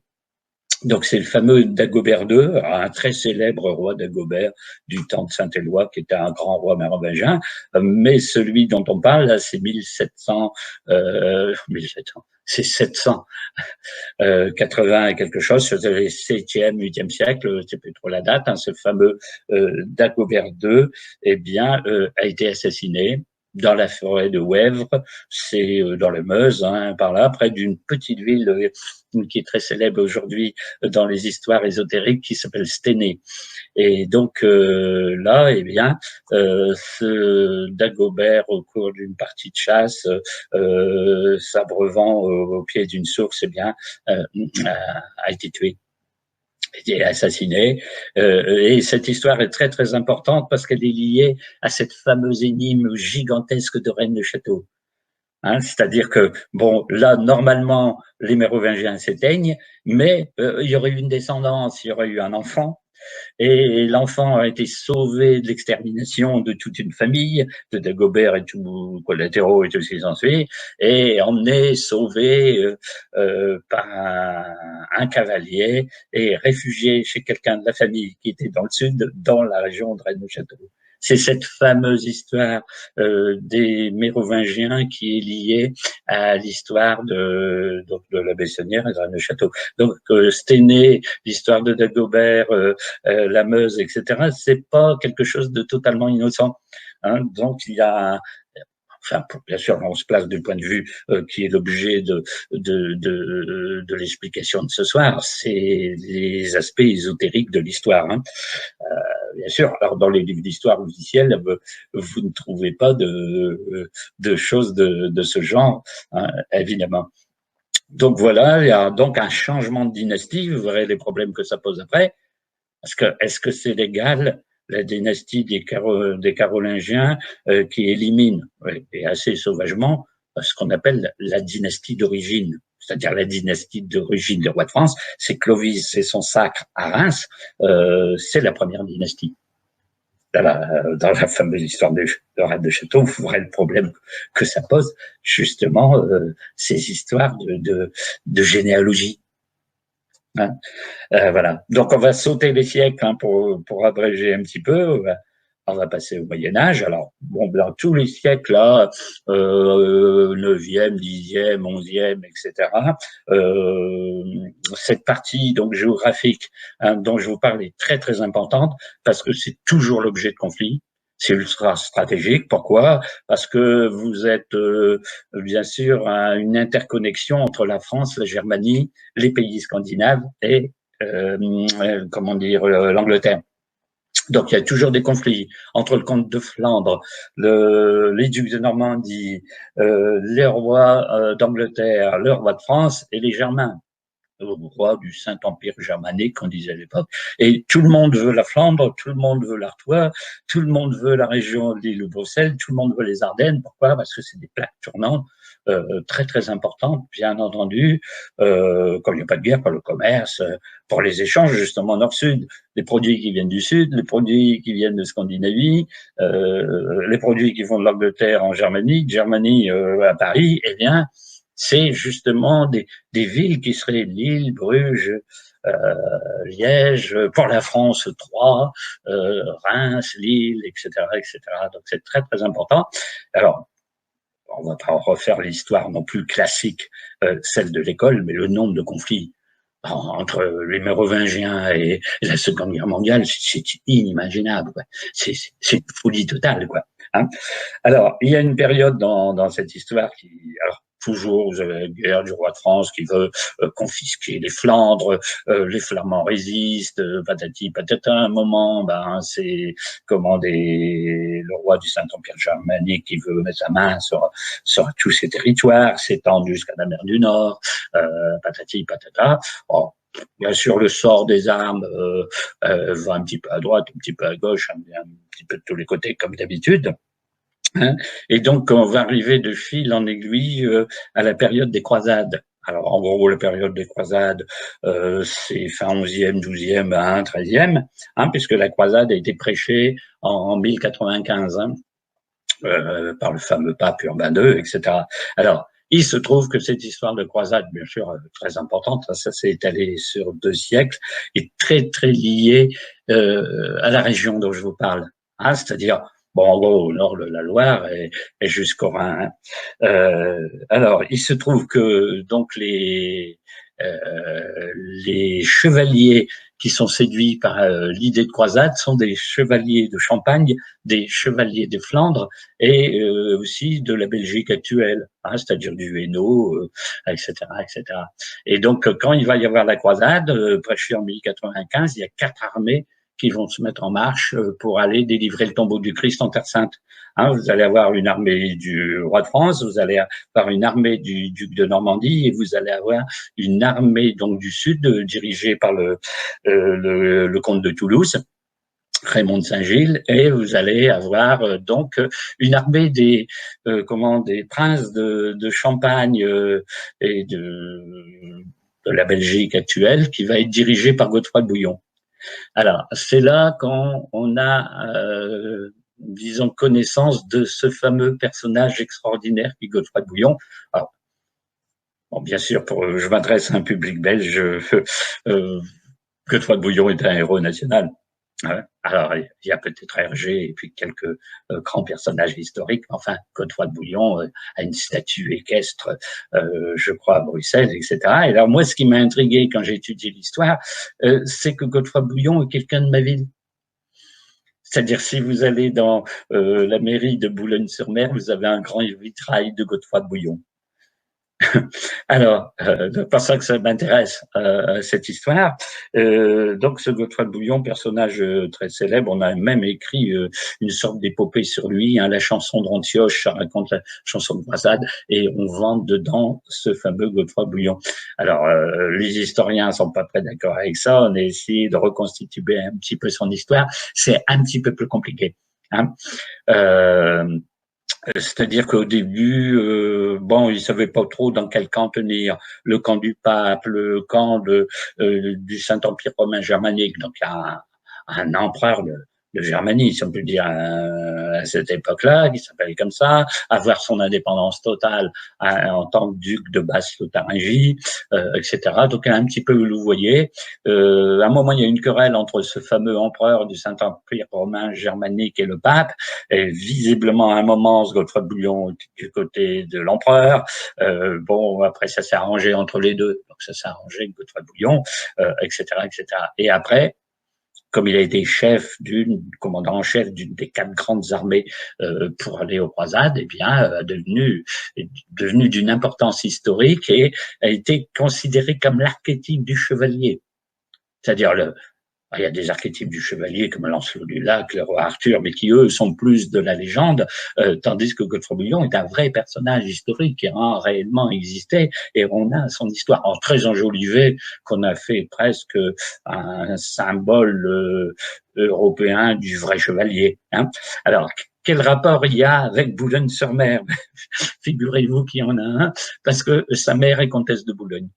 Donc c'est le fameux Dagobert II, un très célèbre roi Dagobert du temps de Saint-Éloi, qui était un grand roi mérovingien, mais celui dont on parle, là, c'est 1700, c'est 780 et quelque chose, c'est le 7e, 8e siècle, c'est plus trop la date, ce fameux Dagobert II, eh bien, a été assassiné dans la forêt de Wèvres, c'est dans le Meuse, par là, près d'une petite ville qui est très célèbre aujourd'hui dans les histoires ésotériques, qui s'appelle Stenay. Et donc là, eh bien, ce Dagobert, au cours d'une partie de chasse, s'abreuvant au pied d'une source, eh bien, a été tué. Est assassiné. Et cette histoire est très très importante parce qu'elle est liée à cette fameuse énigme gigantesque de Rennes le Château. C'est-à-dire que, bon, là, normalement, les Mérovingiens s'éteignent, mais il y aurait eu une descendance, il y aurait eu un enfant, et l'enfant a été sauvé de l'extermination de toute une famille, de Dagobert et tout collatéraux et tout ce qui s'ensuit, et emmené, sauvé par un cavalier et réfugié chez quelqu'un de la famille qui était dans le sud, dans la région de Rennes-le-Château. C'est cette fameuse histoire des Mérovingiens qui est liée à l'histoire de la Bessonnière et de Rennes-le-Château. Donc, Stenay, l'histoire de Dagobert, la Meuse, etc., c'est pas quelque chose de totalement innocent. Donc, il y a enfin, bien sûr, on se place du point de vue qui est l'objet de l'explication de ce soir, c'est les aspects ésotériques de l'histoire. bien sûr, alors dans les livres d'histoire officiels, vous ne trouvez pas de choses de ce genre, hein, évidemment. Donc voilà, il y a donc un changement de dynastie, vous verrez les problèmes que ça pose après. Parce que est-ce que c'est légal, la dynastie des Carolingiens qui élimine, et assez sauvagement, ce qu'on appelle la dynastie d'origine, c'est-à-dire la dynastie d'origine des rois de France, c'est Clovis, c'est son sacre à Reims, c'est la première dynastie. Dans la fameuse histoire de Reine de Château, vous verrez le problème que ça pose, justement, ces histoires de généalogie. Hein. Voilà. Donc on va sauter les siècles hein, pour abréger un petit peu. On va passer au Moyen Âge. Alors, bon, dans tous les siècles là, 9e, 10e, 11e, etc. Cette partie donc géographique hein, dont je vous parle est très très importante parce que c'est toujours l'objet de conflits. C'est ultra stratégique. Pourquoi? Parce que vous êtes bien sûr à une interconnexion entre la France, la Germanie, les pays scandinaves et comment dire l'Angleterre. Donc il y a toujours des conflits entre le comte de Flandre, les ducs de Normandie, les rois d'Angleterre, le roi de France et les Germains, le roi du Saint-Empire germanique qu'on disait à l'époque. Et tout le monde veut la Flandre, tout le monde veut l'Artois, tout le monde veut la région de l'île de Bruxelles, tout le monde veut les Ardennes. Pourquoi? Parce que c'est des plaques tournantes très très importantes, bien entendu, comme il n'y a pas de guerre, pour le commerce, pour les échanges justement nord-sud, les produits qui viennent du sud, les produits qui viennent de Scandinavie, les produits qui vont de l'Angleterre en Germanie, de Germanie à Paris, eh bien, c'est justement des villes qui seraient Lille, Bruges, Liège, pour la France, Troyes, Reims, Lille, etc., etc. Donc c'est très très important. Alors, on va pas refaire l'histoire non plus classique, celle de l'école, mais le nombre de conflits entre les Mérovingiens et la Seconde Guerre mondiale, c'est inimaginable. Quoi. C'est une folie totale, quoi. Hein. Alors, il y a une période dans cette histoire qui, alors, toujours, vous avez la guerre du roi de France qui veut confisquer les Flandres, les Flamands résistent, patati patata. Un moment, ben c'est le roi du Saint-Empire germanique qui veut mettre sa main sur tous ces territoires, s'étendre jusqu'à la mer du Nord, patati patata. Bon, bien sûr, le sort des armes va un petit peu à droite, un petit peu à gauche, un petit peu de tous les côtés comme d'habitude. Hein. Et donc, on va arriver de fil en aiguille à la période des croisades. Alors, en gros, la période des croisades, c'est fin 11e, 12e, hein, 13e, hein, puisque la croisade a été prêchée en 1095 hein, par le fameux pape Urbain II, etc. Alors, il se trouve que cette histoire de croisade, bien sûr, très importante, ça s'est étalé sur 2 siècles, est très, très liée à la région dont je vous parle. Hein, c'est-à-dire, bon, en gros, au nord de la Loire et jusqu'au Rhin. Alors, il se trouve que donc les chevaliers qui sont séduits par l'idée de croisade sont des chevaliers de Champagne, des chevaliers des Flandres et aussi de la Belgique actuelle, hein, c'est-à-dire du Hainaut, etc., etc. Et donc, quand il va y avoir la croisade, prêchée en 1095, il y a 4 armées qui vont se mettre en marche pour aller délivrer le tombeau du Christ en Terre Sainte. Hein, vous allez avoir une armée du roi de France, vous allez avoir une armée du duc de Normandie et vous allez avoir une armée donc du sud dirigée par le comte de Toulouse, Raymond de Saint-Gilles, et vous allez avoir donc une armée des princes de Champagne et de la Belgique actuelle qui va être dirigée par Godefroy de Bouillon. Alors, c'est là quand on a, disons, connaissance de ce fameux personnage extraordinaire qui est Godefroy de Bouillon. Alors, bon, bien sûr, je m'adresse à un public belge, Godefroy de Bouillon est un héros national. Alors, il y a peut-être Hergé et puis quelques grands personnages historiques. Enfin, Godefroy de Bouillon a une statue équestre, je crois, à Bruxelles, etc. Et alors, moi, ce qui m'a intrigué quand j'ai étudié l'histoire, c'est que Godefroy de Bouillon est quelqu'un de ma ville. C'est-à-dire, si vous allez dans la mairie de Boulogne-sur-Mer, vous avez un grand vitrail de Godefroy de Bouillon. Alors, c'est pour ça que ça m'intéresse, cette histoire. Donc, ce Godefroy de Bouillon, personnage très célèbre, on a même écrit une sorte d'épopée sur lui, hein, la chanson d'Antioche, ça raconte la chanson de croisade, et on vend dedans ce fameux Godefroy de Bouillon. Alors, les historiens sont pas très d'accord avec ça, on a essayé de reconstituer un petit peu son histoire, c'est un petit peu plus compliqué. Hein. C'est-à-dire qu'au début, bon, ils savaient pas trop dans quel camp tenir. Le camp du pape, le camp du Saint-Empire romain germanique. Donc, il y a un empereur de Germanie, si on peut dire, à cette époque-là, qui s'appelle comme ça, avoir son indépendance totale en tant que duc de Basse-Lotharingie, etc. Donc, il y a un petit peu louvoyé. À un moment, il y a une querelle entre ce fameux empereur du Saint-Empire romain germanique et le pape. Et visiblement, à un moment, ce Godefroy de Bouillon du côté de l'empereur. Bon, après, ça s'est arrangé entre les deux. Donc, ça s'est arrangé, Godefroy de Bouillon, etc., etc. Et après, comme il a été commandant en chef d'une des 4 grandes armées pour aller aux croisades, eh bien, devenu d'une importance historique et a été considéré comme l'archétype du chevalier. C'est-à-dire il y a des archétypes du chevalier comme Lancelot du Lac, le roi Arthur, mais qui eux sont plus de la légende, tandis que Godefroy Bouillon est un vrai personnage historique qui a réellement existé et on a son histoire très enjolivée qu'on a fait presque un symbole européen du vrai chevalier. Hein. Alors, quel rapport il y a avec Boulogne-sur-Mer? Figurez-vous qu'il y en a un, parce que sa mère est comtesse de Boulogne.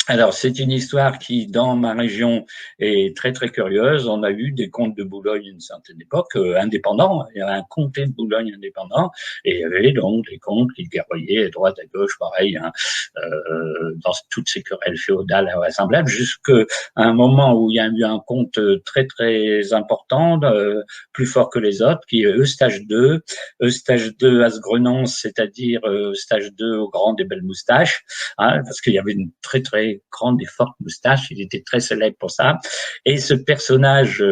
Alors, c'est une histoire qui, dans ma région, est très, très curieuse. On a eu des comtes de Boulogne à une certaine époque, indépendants. Il y avait un comté de Boulogne indépendant. Et il y avait donc des comtes qui guerroyaient à droite, à gauche, pareil, hein, dans toutes ces querelles féodales invraisemblables, jusqu'à un moment où il y a eu un comte très, très important, plus fort que les autres, qui est Eustache II. Eustache II à Sgrenons, c'est-à-dire Eustache II au grand des belles moustaches, hein, parce qu'il y avait une très, très grande et forte moustache, il était très célèbre pour ça. Et ce personnage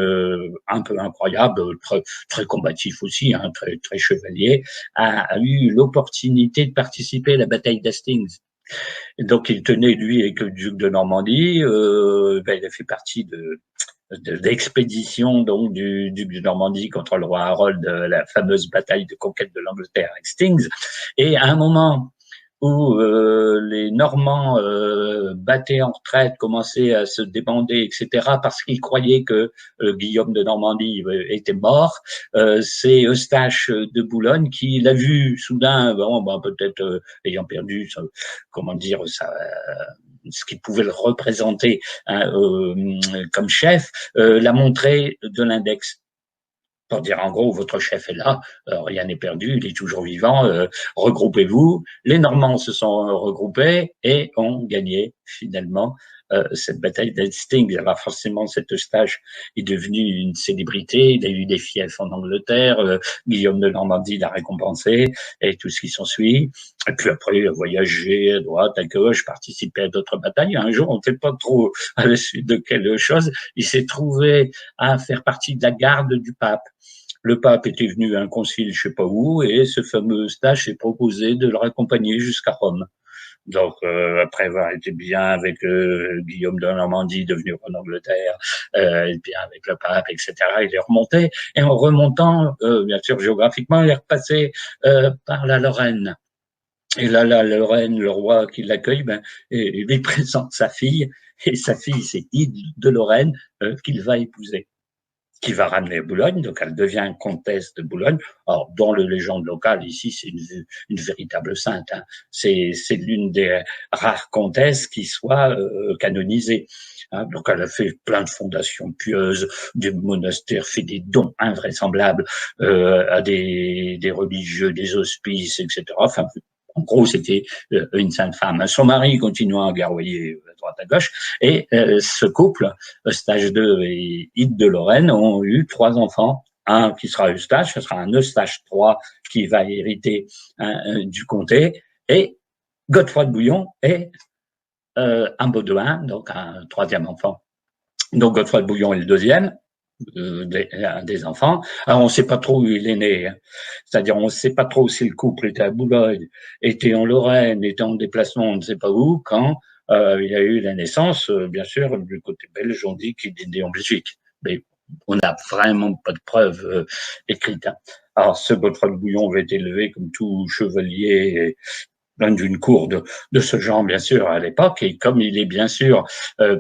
un peu incroyable, très, très combatif aussi, hein, très, très chevalier, a eu l'opportunité de participer à la bataille d'Hastings. Donc il tenait, lui, avec le duc de Normandie, il a fait partie d'expédition donc du duc de Normandie contre le roi Harold, la fameuse bataille de conquête de l'Angleterre à Hastings. Et à un moment où les Normands battaient en retraite, commençaient à se débander, etc., parce qu'ils croyaient que Guillaume de Normandie était mort. C'est Eustache de Boulogne qui l'a vu soudain, peut-être ayant perdu, comment dire, ce qui pouvait le représenter hein, comme chef, l'a montré de l'index. Pour dire en gros, votre chef est là, rien n'est perdu, il est toujours vivant, regroupez-vous. Les Normands se sont regroupés et ont gagné finalement cette bataille d'Hastings. Alors forcément, cet Eustache est devenu une célébrité, il a eu des fiefs en Angleterre, Guillaume de Normandie l'a récompensé et tout ce qui s'ensuit. Et puis après, il a voyagé à droite, à gauche, participé à d'autres batailles. Un jour, on ne sait pas trop à la suite de quelle chose, il s'est trouvé à faire partie de la garde du pape. Le pape était venu à un concile, je sais pas où, et ce fameux Eustache s'est proposé de le raccompagner jusqu'à Rome. Donc, après avoir été bien avec Guillaume de Normandie, devenu roi d'Angleterre, et bien avec le pape, etc., il est remonté. Et en remontant, bien sûr, géographiquement, il est repassé par la Lorraine. Et là, la Lorraine, le roi qui l'accueille, il lui présente sa fille, et sa fille, c'est Ide de Lorraine, qu'il va épouser, qui va ramener à Boulogne, donc elle devient comtesse de Boulogne. Or, dans les légendes locales, ici, c'est une véritable sainte. Hein. C'est l'une des rares comtesses qui soit canonisée. Hein. Donc, elle a fait plein de fondations pieuses, des monastères, fait des dons invraisemblables à des religieux, des hospices, etc. Enfin, en gros, c'était une sainte femme. Son mari continuant à guerroyer à droite à gauche. Et ce couple, Eustache II et Ide de Lorraine, ont eu 3 enfants. Un qui sera Eustache, ce sera un Eustache III qui va hériter du comté. Et Godefroy de Bouillon et un Baudouin, donc un 3e enfant. Donc Godefroy de Bouillon est le 2e. des enfants. Alors, on ne sait pas trop où il est né. Hein. C'est-à-dire, on ne sait pas trop si le couple était à Boulogne, était en Lorraine, était en déplacement, on ne sait pas où, quand il y a eu la naissance. Bien sûr, du côté belge, on dit qu'il est né en Belgique. Mais on n'a vraiment pas de preuves écrites. Hein. Alors, ce Godefroy de Bouillon avait été élevé comme tout chevalier d'une cour de ce genre, bien sûr, à l'époque, et comme il est bien sûr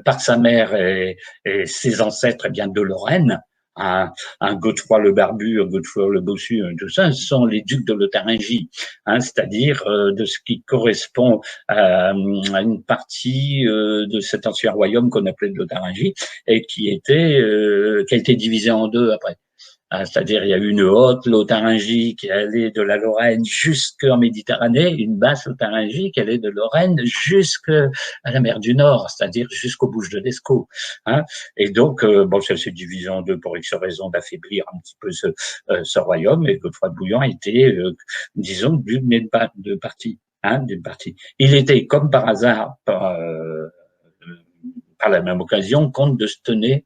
par sa mère et ses ancêtres eh bien de Lorraine, un Godefroy le Barbu, un Godefroy le Bossu, tout ça, ce sont les ducs de Lotharingie, hein, c'est-à-dire de ce qui correspond à une partie de cet ancien royaume qu'on appelait de Lotharingie et qui a été divisé en deux après. C'est-à-dire, il y a eu une haute Lotharingie qui allait de la Lorraine jusqu'en Méditerranée, une basse Lotharingie qui allait de Lorraine jusqu'à la mer du Nord, c'est-à-dire jusqu'aux Bouches de l'Escaut. Hein. Et donc, bon, ça s'est divisé en deux pour X raison d'affaiblir un petit peu ce royaume. Et Godefroy de Bouillon était, disons, d'une partie. Hein, d'une partie. Il était, comme par hasard, par la même occasion, comte de Stenay,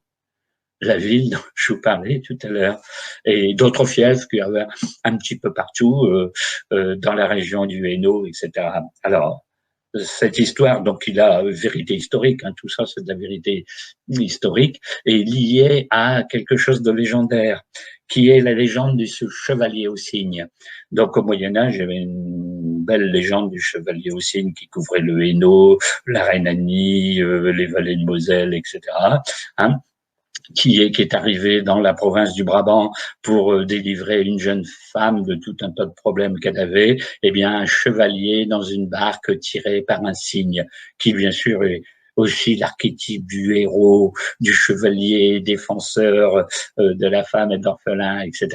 la ville dont je vous parlais tout à l'heure, et d'autres fiefs qu'il y avait un petit peu partout dans la région du Hainaut, etc. Alors, cette histoire, donc il a vérité historique, hein, tout ça c'est de la vérité historique, et liée à quelque chose de légendaire, qui est la légende du chevalier au cygne. Donc au Moyen-Âge, il y avait une belle légende du chevalier au cygne qui couvrait le Hainaut, la Rhénanie, les vallées de Moselle, etc. Hein, qui est arrivé dans la province du Brabant pour délivrer une jeune femme de tout un tas de problèmes qu'elle avait, eh bien, un chevalier dans une barque tiré par un cygne, qui bien sûr est aussi l'archétype du héros, du chevalier défenseur de la femme et de l'orphelin, etc.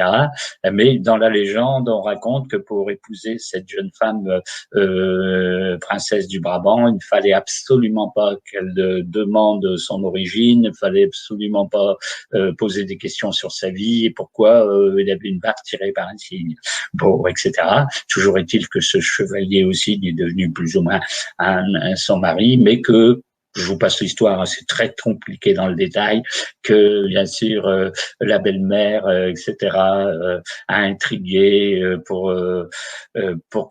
Mais dans la légende, on raconte que pour épouser cette jeune femme princesse du Brabant, il ne fallait absolument pas qu'elle demande son origine, il ne fallait absolument pas poser des questions sur sa vie et pourquoi il avait une barque tirée par un cygne, bon, etc. Toujours est-il que ce chevalier aussi est devenu plus ou moins son mari, mais que je vous passe l'histoire, hein, c'est très compliqué dans le détail, que bien sûr la belle-mère, etc., a intrigué pour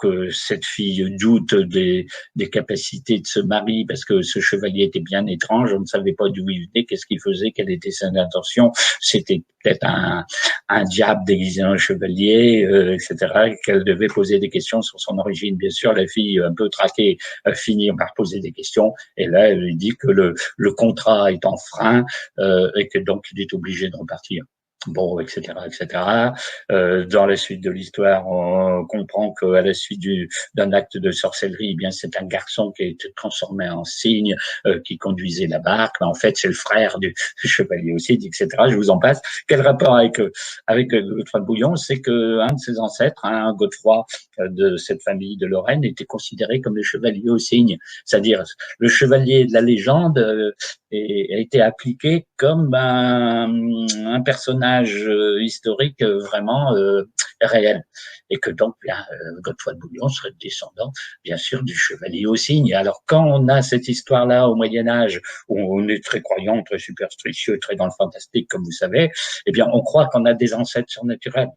que cette fille doute des capacités de ce mari, parce que ce chevalier était bien étrange, on ne savait pas d'où il venait, qu'est-ce qu'il faisait, quelle était son intention, c'était peut-être un diable déguisé en chevalier, etc., qu'elle devait poser des questions sur son origine. Bien sûr, la fille, un peu traquée, finit par poser des questions, et là, elle lui dit que le contrat est en frein et que donc il est obligé de repartir. Bon, etc., etc. Dans la suite de l'histoire, on comprend qu'à la suite d'un acte de sorcellerie, eh bien c'est un garçon qui a été transformé en cygne, qui conduisait la barque. Mais en fait, c'est le frère du chevalier aussi, etc. Je vous en passe. Quel rapport avec Godefroy de Bouillon? C'est que un de ses ancêtres, un Godefroy de cette famille de Lorraine, était considéré comme le chevalier au cygne, c'est-à-dire le chevalier de la légende a été appliqué comme un personnage historique vraiment réel. Et que donc, bien, Godefroy de Bouillon serait descendant, bien sûr, du chevalier au cygne. Alors, quand on a cette histoire-là au Moyen-Âge, où on est très croyant, très superstitieux, très dans le fantastique, comme vous savez, eh bien, on croit qu'on a des ancêtres surnaturels.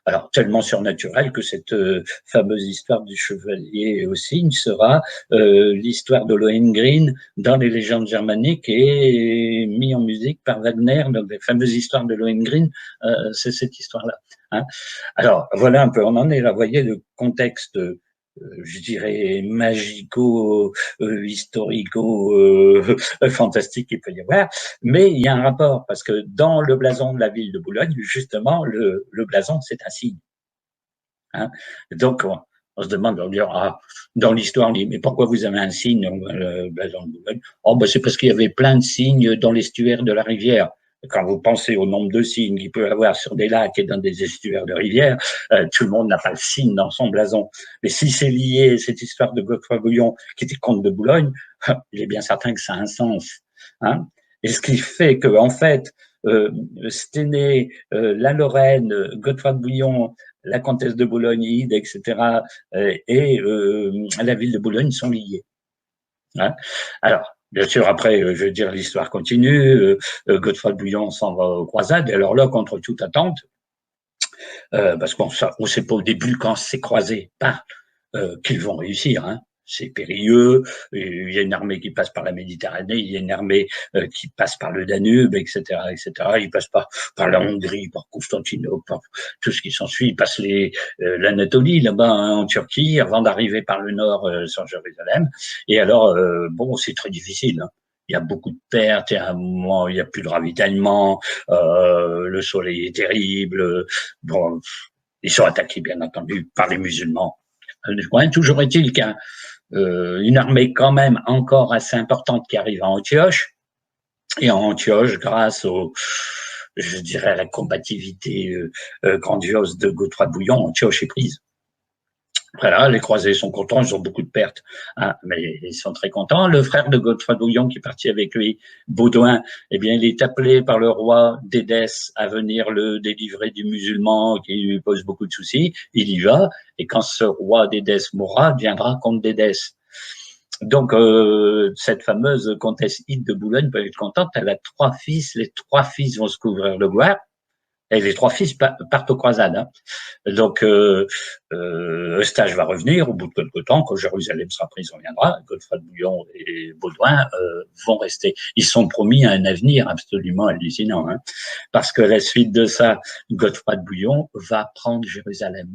Alors, tellement surnaturel que cette fameuse histoire du chevalier au cygne sera l'histoire de Lohengrin dans les légendes germaniques et mis en musique par Wagner. Donc, les fameuses histoires de Lohengrin, c'est cette histoire-là. Hein. Alors, voilà un peu, on en est là. Vous voyez le contexte, je dirais, magico, historico, fantastique qu'il peut y avoir. Mais il y a un rapport, parce que dans le blason de la ville de Boulogne, justement, le blason, c'est un cygne. Hein. Donc, on se demande, on dit, dans l'histoire, on dit, mais pourquoi vous avez un cygne dans le blason de Boulogne? Oh, ben, c'est parce qu'il y avait plein de cygnes dans l'estuaire de la rivière. Quand vous pensez au nombre de cygnes qu'il peut y avoir sur des lacs et dans des estuaires de rivières, tout le monde n'a pas le cygne dans son blason. Mais si c'est lié à cette histoire de Godefroy de Bouillon, qui était comte de Boulogne, il est bien certain que ça a un sens. Hein. Et ce qui fait que, en fait, Stenay, la Lorraine, Godefroy de Bouillon, la comtesse de Boulogne, etc., et la ville de Boulogne sont liés. Hein. Alors, bien sûr, après, je veux dire, l'histoire continue. Godefroy de Bouillon s'en va aux croisades. Et alors là, contre toute attente, parce qu'on ne sait pas au début quand ces croisés partent, qu'ils vont réussir. Hein. C'est périlleux. Il y a une armée qui passe par la Méditerranée, il y a une armée qui passe par le Danube, etc., etc. Ils passent par la Hongrie, par Constantinople, par tout ce qui s'ensuit. Ils passent l'Anatolie là-bas hein, en Turquie, avant d'arriver par le nord sur Jérusalem. Et alors, bon, c'est très difficile. Hein. Il y a beaucoup de pertes, il y a un moment, il y a plus de ravitaillement, le soleil est terrible. Bon, ils sont attaqués, bien entendu, par les musulmans. Toujours est-il qu'une armée quand même encore assez importante qui arrive à Antioche, et en Antioche, grâce je dirais, à la combativité grandiose de Godefroy de Bouillon, Antioche est prise. Voilà, les croisés sont contents, ils ont beaucoup de pertes, hein, mais ils sont très contents. Le frère de Godefroy de Bouillon qui est parti avec lui, Baudouin, eh bien, il est appelé par le roi d'Édesse à venir le délivrer du musulman qui lui pose beaucoup de soucis. Il y va, et quand ce roi d'Édesse mourra, viendra comte d'Édesse. Donc, cette fameuse comtesse Hide de Boulogne peut être contente, elle a 3 fils, les 3 fils vont se couvrir de gloire. Et les 3 fils partent aux croisades. Hein. Donc, Eustache va revenir au bout de quelque temps, quand Jérusalem sera prise, on viendra. Godefroy de Bouillon et Baudouin vont rester. Ils sont promis à un avenir absolument hallucinant. Hein, parce que la suite de ça, Godefroy de Bouillon va prendre Jérusalem.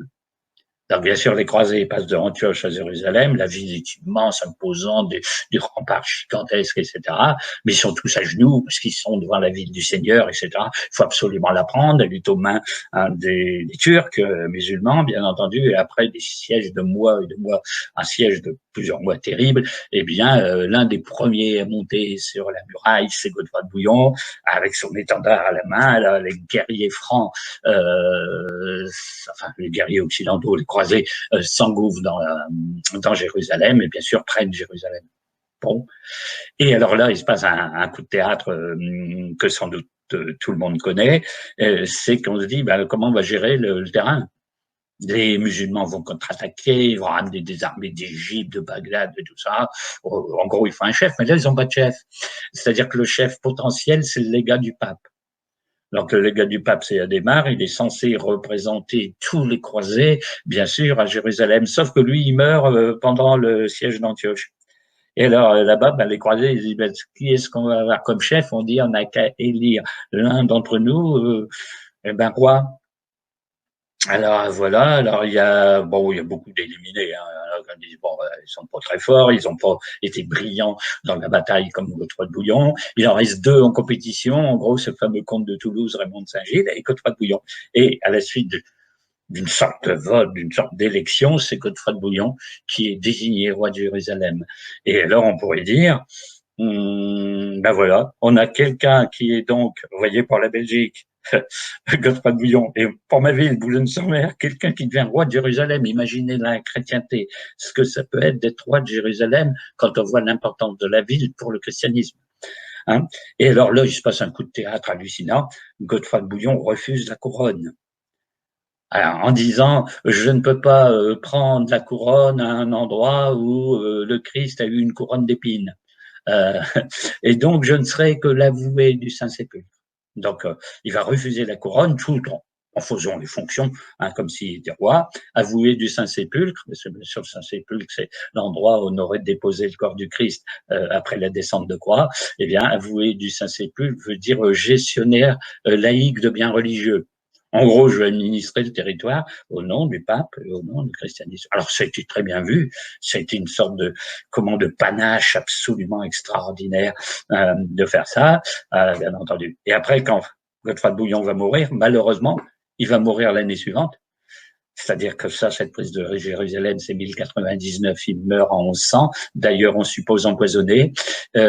Donc, bien sûr, les croisés passent de Antioche à Jérusalem, la ville est immense, imposante, des remparts gigantesques, etc. Mais ils sont tous à genoux parce qu'ils sont devant la ville du Seigneur, etc. Il faut absolument la prendre, elle est aux mains hein, des Turcs musulmans, bien entendu, et après des sièges de mois et de mois, un siège de plusieurs mois terrible, eh bien, l'un des premiers à monter sur la muraille, c'est Godefroy de Bouillon, avec son étendard à la main, là, les guerriers francs, enfin, les guerriers occidentaux, les croisés, s'engouffrent dans Jérusalem, et bien sûr, prennent Jérusalem. Bon. Et alors là, il se passe un coup de théâtre que sans doute tout le monde connaît, c'est qu'on se dit, ben, comment on va gérer le terrain? Les musulmans vont contre-attaquer, ils vont ramener des armées d'Égypte, de Bagdad, et tout ça. En gros, il faut un chef, mais là, ils n'ont pas de chef. C'est-à-dire que le chef potentiel, c'est le légat du pape. Donc, le légat du pape, c'est Adhémar, il est censé représenter tous les croisés, bien sûr, à Jérusalem, sauf que lui, il meurt pendant le siège d'Antioche. Et alors, là-bas, ben, les croisés, ils disent, ben, qui est-ce qu'on va avoir comme chef? On dit, on n'a qu'à élire l'un d'entre nous, eh ben, roi. Alors voilà, alors il y a beaucoup d'éliminés. Hein. Alors, ils disent, bon, ils sont pas très forts, ils ont pas été brillants dans la bataille comme Godefroy de Bouillon. Il en reste 2 en compétition. En gros, ce fameux comte de Toulouse, Raymond de Saint-Gilles, et Godefroy de Bouillon. Et à la suite d'une sorte de vote, d'une sorte d'élection, c'est Godefroy de Bouillon qui est désigné roi de Jérusalem. Et alors on pourrait dire, ben voilà, on a quelqu'un qui est donc, vous voyez, pour la Belgique, Godefroy de Bouillon, et pour ma ville, Boulogne-sur-Mer, quelqu'un qui devient roi de Jérusalem. Imaginez la chrétienté, ce que ça peut être d'être roi de Jérusalem quand on voit l'importance de la ville pour le christianisme. Hein. Et alors là, il se passe un coup de théâtre hallucinant. Godefroy de Bouillon refuse la couronne. Alors, en disant, je ne peux pas prendre la couronne à un endroit où le Christ a eu une couronne d'épines. Et donc, je ne serai que l'avoué du Saint-Sépulcre. Donc, il va refuser la couronne tout en faisant les fonctions, hein, comme s'il était roi, avoué du Saint-Sépulcre. Bien sûr, le Saint-Sépulcre, c'est l'endroit où on aurait déposé le corps du Christ après la descente de croix. Eh bien, avoué du Saint-Sépulcre veut dire gestionnaire laïque de biens religieux. En gros, je vais administrer le territoire au nom du pape et au nom du christianisme. Alors, ça a été très bien vu. Ça a été une sorte de panache absolument extraordinaire de faire ça, bien entendu. Et après, quand Godefroy de Bouillon va mourir, malheureusement, il va mourir l'année suivante. C'est-à-dire que ça, cette prise de Jérusalem, c'est 1099, il meurt en 1100. D'ailleurs, on suppose empoisonné. Il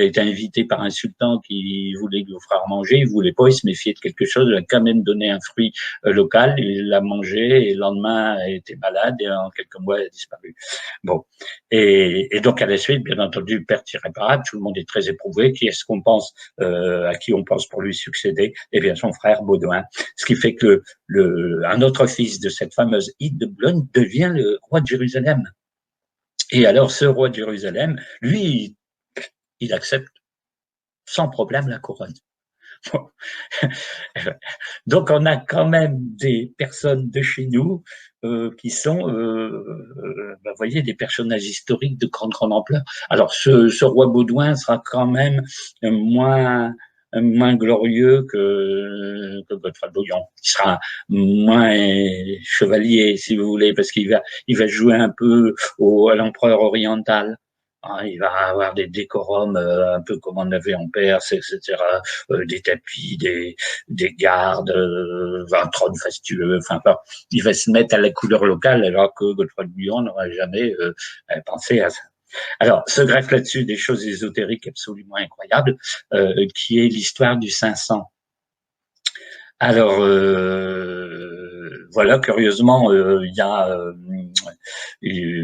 a été invité par un sultan qui voulait lui offrir à manger. Il voulait pas, il se méfiait de quelque chose. Il a quand même donné un fruit local. Il l'a mangé et le lendemain, il était malade et en quelques mois, il a disparu. Bon. Et donc, à la suite, bien entendu, perte irréparable. Tout le monde est très éprouvé. Qui est-ce qu'on pense, à qui on pense pour lui succéder? Eh bien, son frère Baudouin. Ce qui fait que un autre fils de cette fameuse Hide de Boulogne devient le roi de Jérusalem. Et alors, ce roi de Jérusalem, lui, il accepte sans problème la couronne. Bon. Donc, on a quand même des personnes de chez nous qui sont, vous voyez, des personnages historiques de grande ampleur. Alors, ce roi Baudouin sera quand même moins glorieux que Godefroy de Bouillon. Il sera moins chevalier, si vous voulez, parce qu'il va jouer un peu à l'empereur oriental. Il va avoir des décorums un peu comme on avait en Perse, etc. Des tapis, des gardes, un trône fastueux. Enfin, il va se mettre à la couleur locale, alors que Godefroy de Bouillon n'aurait jamais pensé à ça. Alors, se greffe là-dessus des choses ésotériques absolument incroyables, qui est l'histoire du 500. Alors, voilà, curieusement, il y a,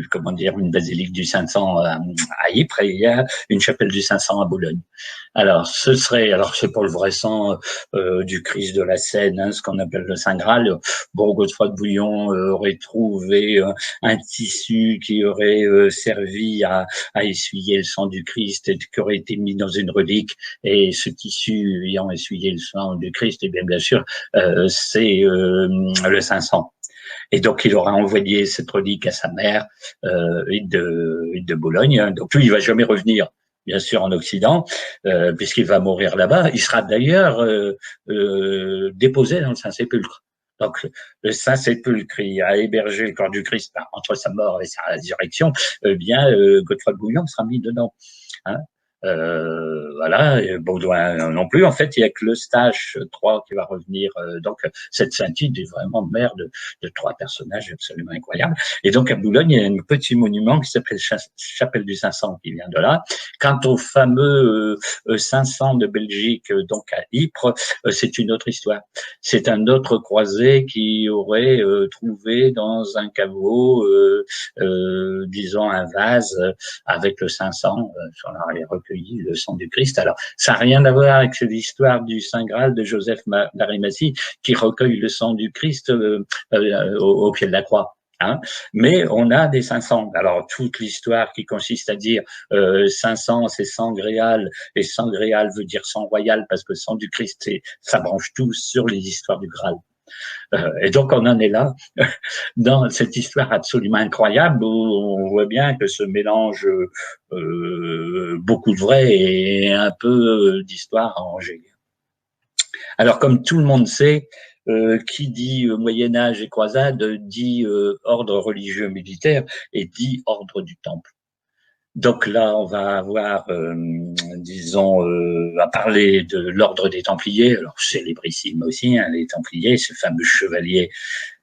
comment dire, une basilique du 500 à Ypres et il y a une chapelle du 500 à Boulogne. Alors, c'est pour le vrai sang du Christ de la Seine, hein, ce qu'on appelle le Saint Graal. Bon, Godefroy de Bouillon aurait trouvé un tissu qui aurait servi à essuyer le sang du Christ et qui aurait été mis dans une relique. Et ce tissu ayant essuyé le sang du Christ, et bien sûr, c'est le 500. Et donc, il aura envoyé cette relique à sa mère de Bologne. Donc, lui, il va jamais revenir, bien sûr, en Occident, puisqu'il va mourir là-bas. Il sera d'ailleurs déposé dans le Saint-Sépulcre. Donc, le Saint-Sépulcre, il a hébergé le corps du Christ entre sa mort et sa résurrection. Godefroy de Bouillon sera mis dedans. Hein. Voilà, et Baudouin non plus. En fait, il y a que Eustache III qui va revenir. Donc, cette Saint-Tite est vraiment mère de 3 personnages absolument incroyables. Et donc, à Boulogne, il y a un petit monument qui s'appelle Chapelle du 500 qui vient de là. Quant au fameux 500 de Belgique, donc à Ypres, c'est une autre histoire. C'est un autre croisé qui aurait trouvé dans un caveau, disons, un vase avec le 500 sur l'arrière le sang du Christ. Alors, ça n'a rien à voir avec l'histoire du Saint Graal de Joseph d'Arimathie qui recueille le sang du Christ au pied de la croix. Hein. Mais on a des 500. Alors, toute l'histoire qui consiste à dire 500, c'est sang gréal, et sang gréal veut dire sang royal, parce que le sang du Christ, ça branche tout sur les histoires du Graal. Et donc, on en est là, dans cette histoire absolument incroyable, où on voit bien que ce mélange beaucoup de vrai et un peu d'histoire arrangée. Alors, comme tout le monde sait, qui dit Moyen-Âge et croisade dit ordre religieux militaire et dit ordre du Temple. Donc là, on va avoir, disons, à parler de l'ordre des Templiers, alors célébrissime aussi, hein, les Templiers, ce fameux chevalier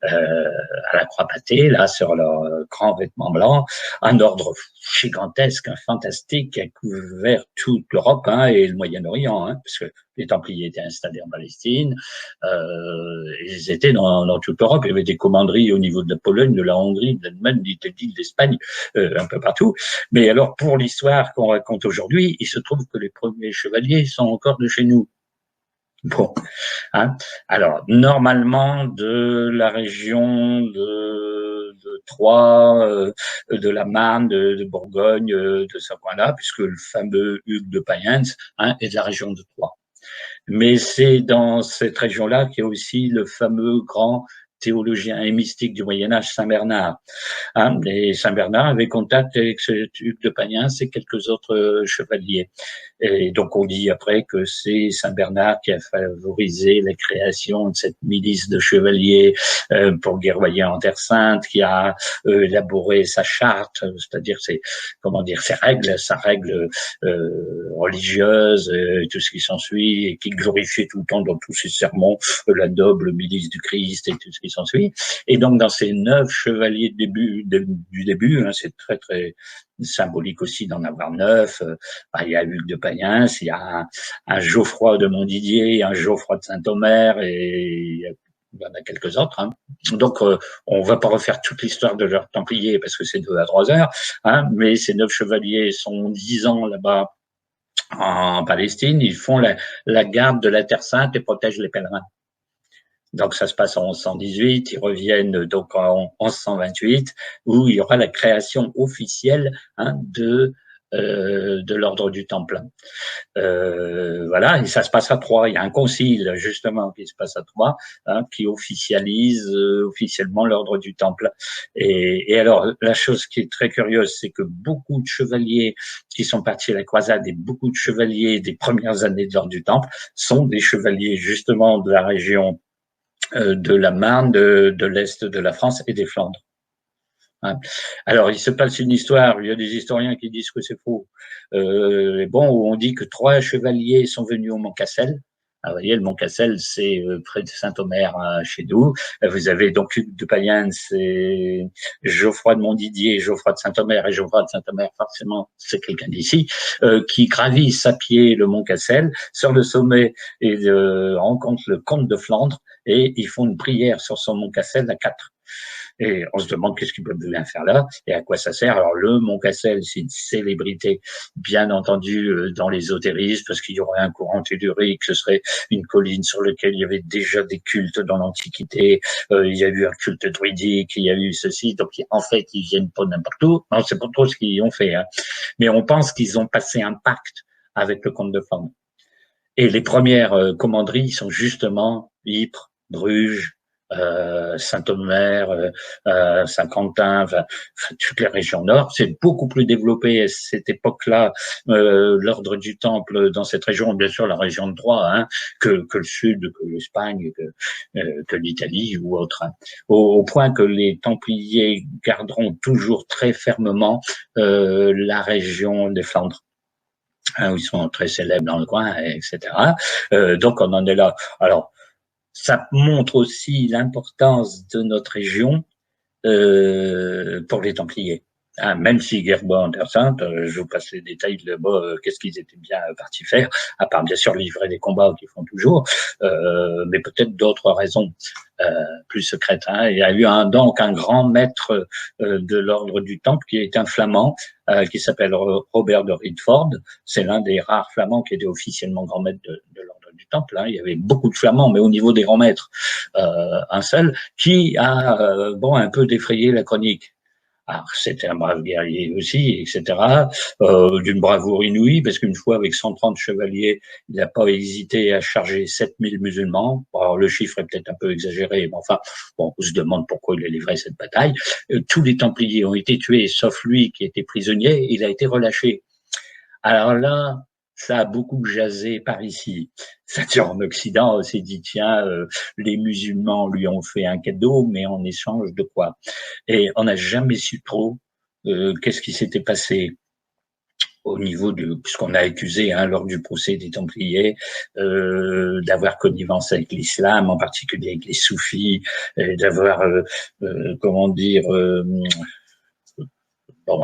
à la croix pâtée, là, sur leur grand vêtement blanc, un ordre gigantesque, fantastique, qui a couvert toute l'Europe hein, et le Moyen-Orient, hein, parce que les Templiers étaient installés en Palestine, ils étaient dans toute l'Europe, il y avait des commanderies au niveau de la Pologne, de la Hongrie, de l'Allemagne, d'Italie, d'Espagne, un peu partout. Mais alors, pour l'histoire qu'on raconte aujourd'hui, il se trouve que les premiers chevaliers sont encore de chez nous. Bon, hein. Alors normalement de la région de Troyes, de la Marne, de Bourgogne, de ce coin-là, puisque le fameux Hugues de Payens hein, est de la région de Troyes. Mais c'est dans cette région-là qu'il y a aussi le fameux grand théologien et mystique du Moyen-Âge, Saint Bernard. Hein, et Saint Bernard avait contact avec ce Hugues de Payens et quelques autres chevaliers. Et donc on dit après que c'est Saint Bernard qui a favorisé la création de cette milice de chevaliers pour guerroyer en Terre Sainte, qui a élaboré sa charte, c'est-à-dire ses règles, sa règle religieuse, tout ce qui s'ensuit, et qui glorifiait tout le temps dans tous ses sermons la noble milice du Christ et tout ce qui s'ensuit. Et donc dans ces 9 chevaliers du début, hein, c'est très très symbolique aussi d'en avoir 9. Il y a Hugues de Payens, il y a un Geoffroy de Montdidier, un Geoffroy de Saint-Omer et il y en a quelques autres. Hein. Donc, on va pas refaire toute l'histoire de leurs Templiers parce que c'est 2 à 3 heures, hein, mais ces 9 chevaliers sont 10 ans là-bas en Palestine, ils font la garde de la Terre Sainte et protègent les pèlerins. Donc ça se passe en 1118, ils reviennent donc en 1128 où il y aura la création officielle hein, de de l'ordre du Temple. Voilà, et ça se passe à Troyes. Il y a un concile justement qui se passe à Troyes, hein, qui officialise officiellement l'ordre du Temple. Et alors, la chose qui est très curieuse, c'est que beaucoup de chevaliers qui sont partis à la croisade et beaucoup de chevaliers des premières années de l'ordre du Temple sont des chevaliers justement de la région de la Marne, de l'Est de la France et des Flandres. Alors, il se passe une histoire, il y a des historiens qui disent que c'est faux. Bon, on dit que 3 chevaliers sont venus au Mont Cassel. Ah, vous voyez, le Mont Cassel, c'est près de Saint-Omer, chez nous. Vous avez donc Hugues de Payens, c'est Geoffroy de Montdidier, Geoffroy de Saint-Omer, et Geoffroy de Saint-Omer, forcément, c'est quelqu'un d'ici, qui gravissent à pied le Mont Cassel. Sur le sommet, ils rencontrent le comte de Flandre, et ils font une prière sur son Mont Cassel à 4. Et on se demande qu'est-ce qu'ils peuvent bien faire là et à quoi ça sert. Alors le Mont Cassel, c'est une célébrité, bien entendu, dans l'ésotérisme, parce qu'il y aurait un courant tellurique, ce serait une colline sur laquelle il y avait déjà des cultes dans l'Antiquité, il y a eu un culte druidique, il y a eu ceci, donc en fait, ils viennent pas n'importe où. Non, c'est pas trop ce qu'ils ont fait, hein. Mais on pense qu'ils ont passé un pacte avec le comte de Flandre. Et les premières commanderies sont justement Ypres, Bruges, Saint-Omer, Saint-Quentin, enfin, toutes les régions nord. C'est beaucoup plus développé à cette époque-là, l'ordre du Temple dans cette région, bien sûr la région de Troyes, hein, que le sud, que l'Espagne, que l'Italie ou autre. Hein. Au point que les Templiers garderont toujours très fermement la région des Flandres. Hein, où ils sont très célèbres dans le coin, etc. Donc on en est là. Alors, ça montre aussi l'importance de notre région pour les Templiers. Hein, même si Gerbois en Terre Sainte, je vous passe les détails de là-bas, qu'est-ce qu'ils étaient bien partis faire, à part bien sûr livrer des combats qu'ils font toujours, mais peut-être d'autres raisons plus secrètes. Hein. Il y a eu donc un grand maître de l'ordre du Temple qui est un flamand, qui s'appelle Robert de Ridford. C'est l'un des rares flamands qui était officiellement grand maître de l'ordre du Temple. Hein. Il y avait beaucoup de flamands, mais au niveau des grands maîtres, un seul, qui a un peu défrayé la chronique. Alors, c'était un brave guerrier aussi, etc., d'une bravoure inouïe, parce qu'une fois, avec 130 chevaliers, il n'a pas hésité à charger 7000 musulmans. Alors, le chiffre est peut-être un peu exagéré, mais enfin, bon, on se demande pourquoi il a livré cette bataille. Tous les Templiers ont été tués, sauf lui qui était prisonnier, il a été relâché. Alors là, ça a beaucoup jasé par ici. C'est-à-dire en Occident, on s'est dit, tiens, les musulmans lui ont fait un cadeau, mais en échange de quoi? Et on n'a jamais su trop qu'est-ce qui s'était passé au niveau de, puisqu'on a accusé lors du procès des Templiers d'avoir connivence avec l'islam, en particulier avec les soufis, d'avoir,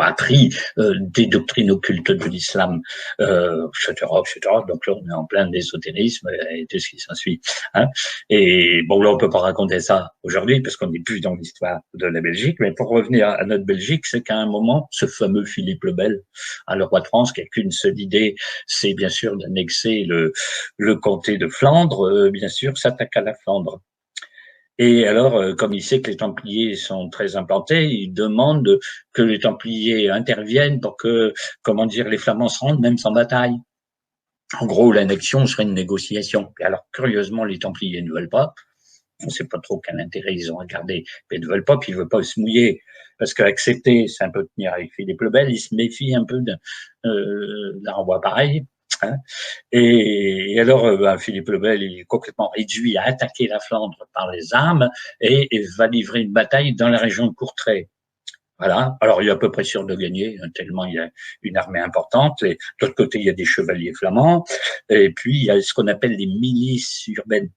appris des doctrines occultes de l'islam, etc., etc. Donc là, on est en plein ésotérisme et tout ce qui s'ensuit. Hein. Et bon, là, on peut pas raconter ça aujourd'hui parce qu'on n'est plus dans l'histoire de la Belgique. Mais pour revenir à notre Belgique, c'est qu'à un moment, ce fameux Philippe le Bel, le roi de France, qui a qu'une seule idée, c'est bien sûr d'annexer le comté de Flandre, bien sûr, s'attaque à la Flandre. Et alors, comme il sait que les Templiers sont très implantés, il demande que les Templiers interviennent pour que, les Flamands se rendent même sans bataille. En gros, l'annexion serait une négociation. Et alors, curieusement, les Templiers ne veulent pas. On ne sait pas trop quel intérêt ils ont à garder, mais ils ne veulent pas, puis ils ne veulent pas se mouiller. Parce qu'accepter, c'est un peu tenir avec Philippe le Bel, il se méfie un peu d'un roi pareil. Hein. Et alors, Philippe le Bel est complètement réduit à attaquer la Flandre par les armes et va livrer une bataille dans la région de Courtrai. Voilà. Alors, il est à peu près sûr de gagner, tellement il y a une armée importante. Et de l'autre côté, il y a des chevaliers flamands. Et puis, il y a ce qu'on appelle les milices urbaines.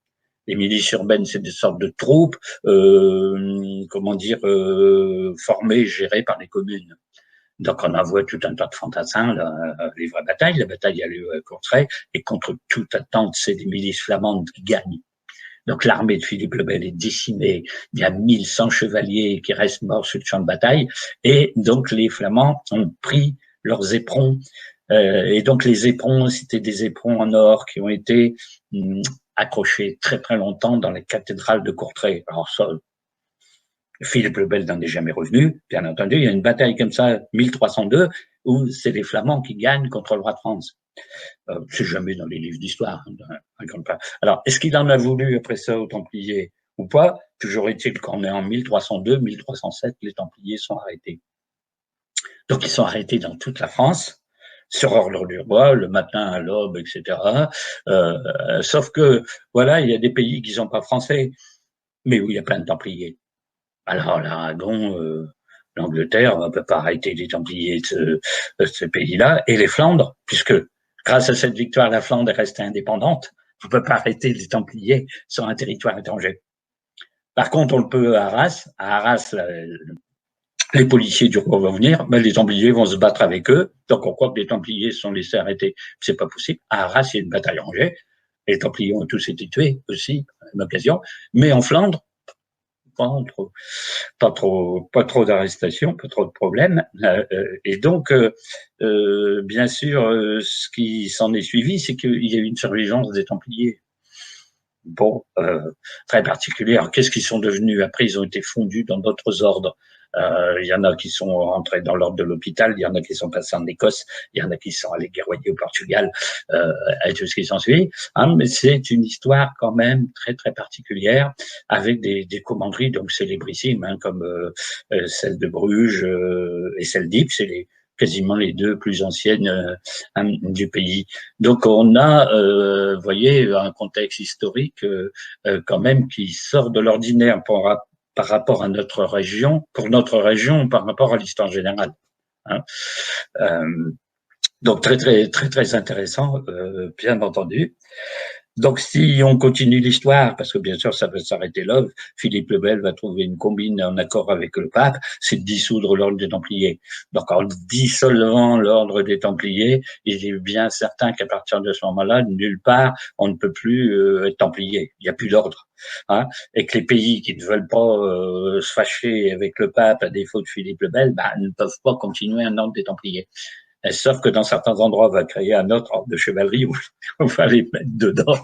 Les milices urbaines, c'est des sortes de troupes, formées, gérées par les communes. Donc, on envoie tout un tas de fantassins livrer la bataille. La bataille a lieu à Courtrai, et contre toute attente, c'est des milices flamandes qui gagnent. Donc, l'armée de Philippe le Bel est décimée. Il y a 1100 chevaliers qui restent morts sur le champ de bataille. Et donc, les Flamands ont pris leurs éperons. Et donc, les éperons, c'était des éperons en or qui ont été accrochés très, très longtemps dans la cathédrale de Courtrai. Alors, ça, Philippe le Bel n'en est jamais revenu, bien entendu. Il y a une bataille comme ça, 1302, où c'est les Flamands qui gagnent contre le roi de France. C'est jamais dans les livres d'histoire. Alors, est-ce qu'il en a voulu après ça aux Templiers ou pas? Toujours est-il qu'en est en 1302, 1307, les Templiers sont arrêtés. Donc, ils sont arrêtés dans toute la France, sur ordre du roi, le matin à l'aube, etc. Sauf que, voilà, il y a des pays qui sont pas français, mais où il y a plein de Templiers. Alors là, donc, l'Angleterre ne peut pas arrêter les Templiers de ce pays-là, et les Flandres, puisque grâce à cette victoire, la Flandre est restée indépendante. On ne peut pas arrêter les Templiers sur un territoire étranger. Par contre, on le peut à Arras. À Arras, les policiers du roi vont venir, mais les Templiers vont se battre avec eux. Donc, on croit que les Templiers sont laissés arrêter. C'est pas possible. À Arras, il y a une bataille rangée. Les Templiers ont tous été tués aussi, à une occasion. Mais en Flandre, pas trop d'arrestations, pas trop de problèmes. Et donc, bien sûr, ce qui s'en est suivi, c'est qu'il y a eu une surveillance des Templiers. Bon, très particulière. Qu'est-ce qu'ils sont devenus? Après, ils ont été fondus dans d'autres ordres. Il y en a qui sont rentrés dans l'ordre de l'hôpital, il y en a qui sont passés en Écosse, il y en a qui sont allés guerroyer au Portugal, et tout ce qui s'ensuit. Mais c'est une histoire quand même très très particulière, avec des commanderies donc célébrissimes, comme celle de Bruges et celle d'Ypres. C'est quasiment les deux plus anciennes du pays. Donc on a, vous voyez, un contexte historique quand même qui sort de l'ordinaire par rapport à notre région, pour notre région, par rapport à l'histoire générale. Donc très intéressant, bien entendu. Donc, si on continue l'histoire, parce que bien sûr, ça va s'arrêter là, Philippe le Bel va trouver une combine en accord avec le pape, c'est de dissoudre l'ordre des Templiers. Donc, en dissolvant l'ordre des Templiers, il est bien certain qu'à partir de ce moment-là, nulle part, on ne peut plus être Templier. Il n'y a plus d'ordre. Et que les pays qui ne veulent pas se fâcher avec le pape à défaut de Philippe le Bel, ne peuvent pas continuer un ordre des Templiers. Sauf que dans certains endroits, on va créer un autre ordre de chevalerie où on va les mettre dedans,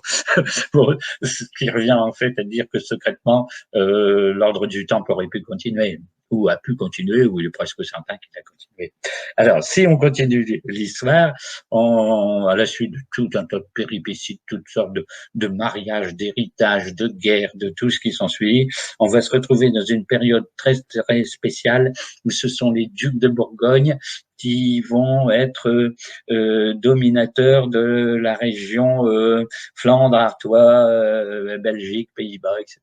ce qui revient en fait à dire que secrètement, l'ordre du Temple aurait pu continuer, ou a pu continuer, ou il est presque certain qu'il a continué. Alors, si on continue l'histoire, à la suite de tout un tas de péripéties, de toutes sortes de mariages, d'héritages, de guerres, de tout ce qui s'ensuit, on va se retrouver dans une période très spéciale où ce sont les ducs de Bourgogne qui vont être dominateurs de la région Flandre, Artois, Belgique, Pays-Bas, etc.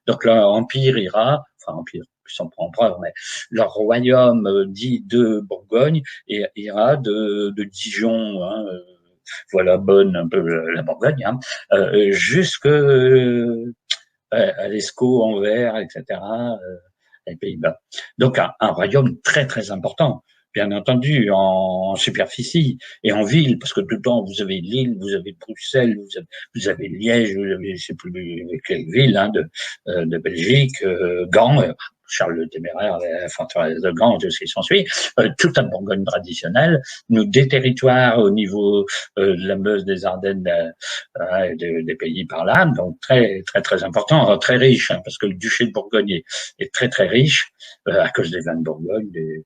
Donc l'empire ira, enfin empire, sans prendre, mais leur royaume dit de Bourgogne ira de Dijon, voilà bonne un peu la Bourgogne, jusque à l'Escaut, Anvers, etc. Les Pays-Bas. Donc un royaume très important. Bien entendu, en superficie et en ville, parce que tout le temps, vous avez Lille, vous avez Bruxelles, vous avez Liège, vous avez, je sais plus quelle ville, de Belgique, Gand, Charles le Téméraire, la forteresse de Gand, tout ce qui s'ensuit, toute la Bourgogne traditionnelle, nous des territoires au niveau de la Meuse, des Ardennes, des pays par là, donc très important, très riche, parce que le duché de Bourgogne est très riche à cause des vins de Bourgogne, de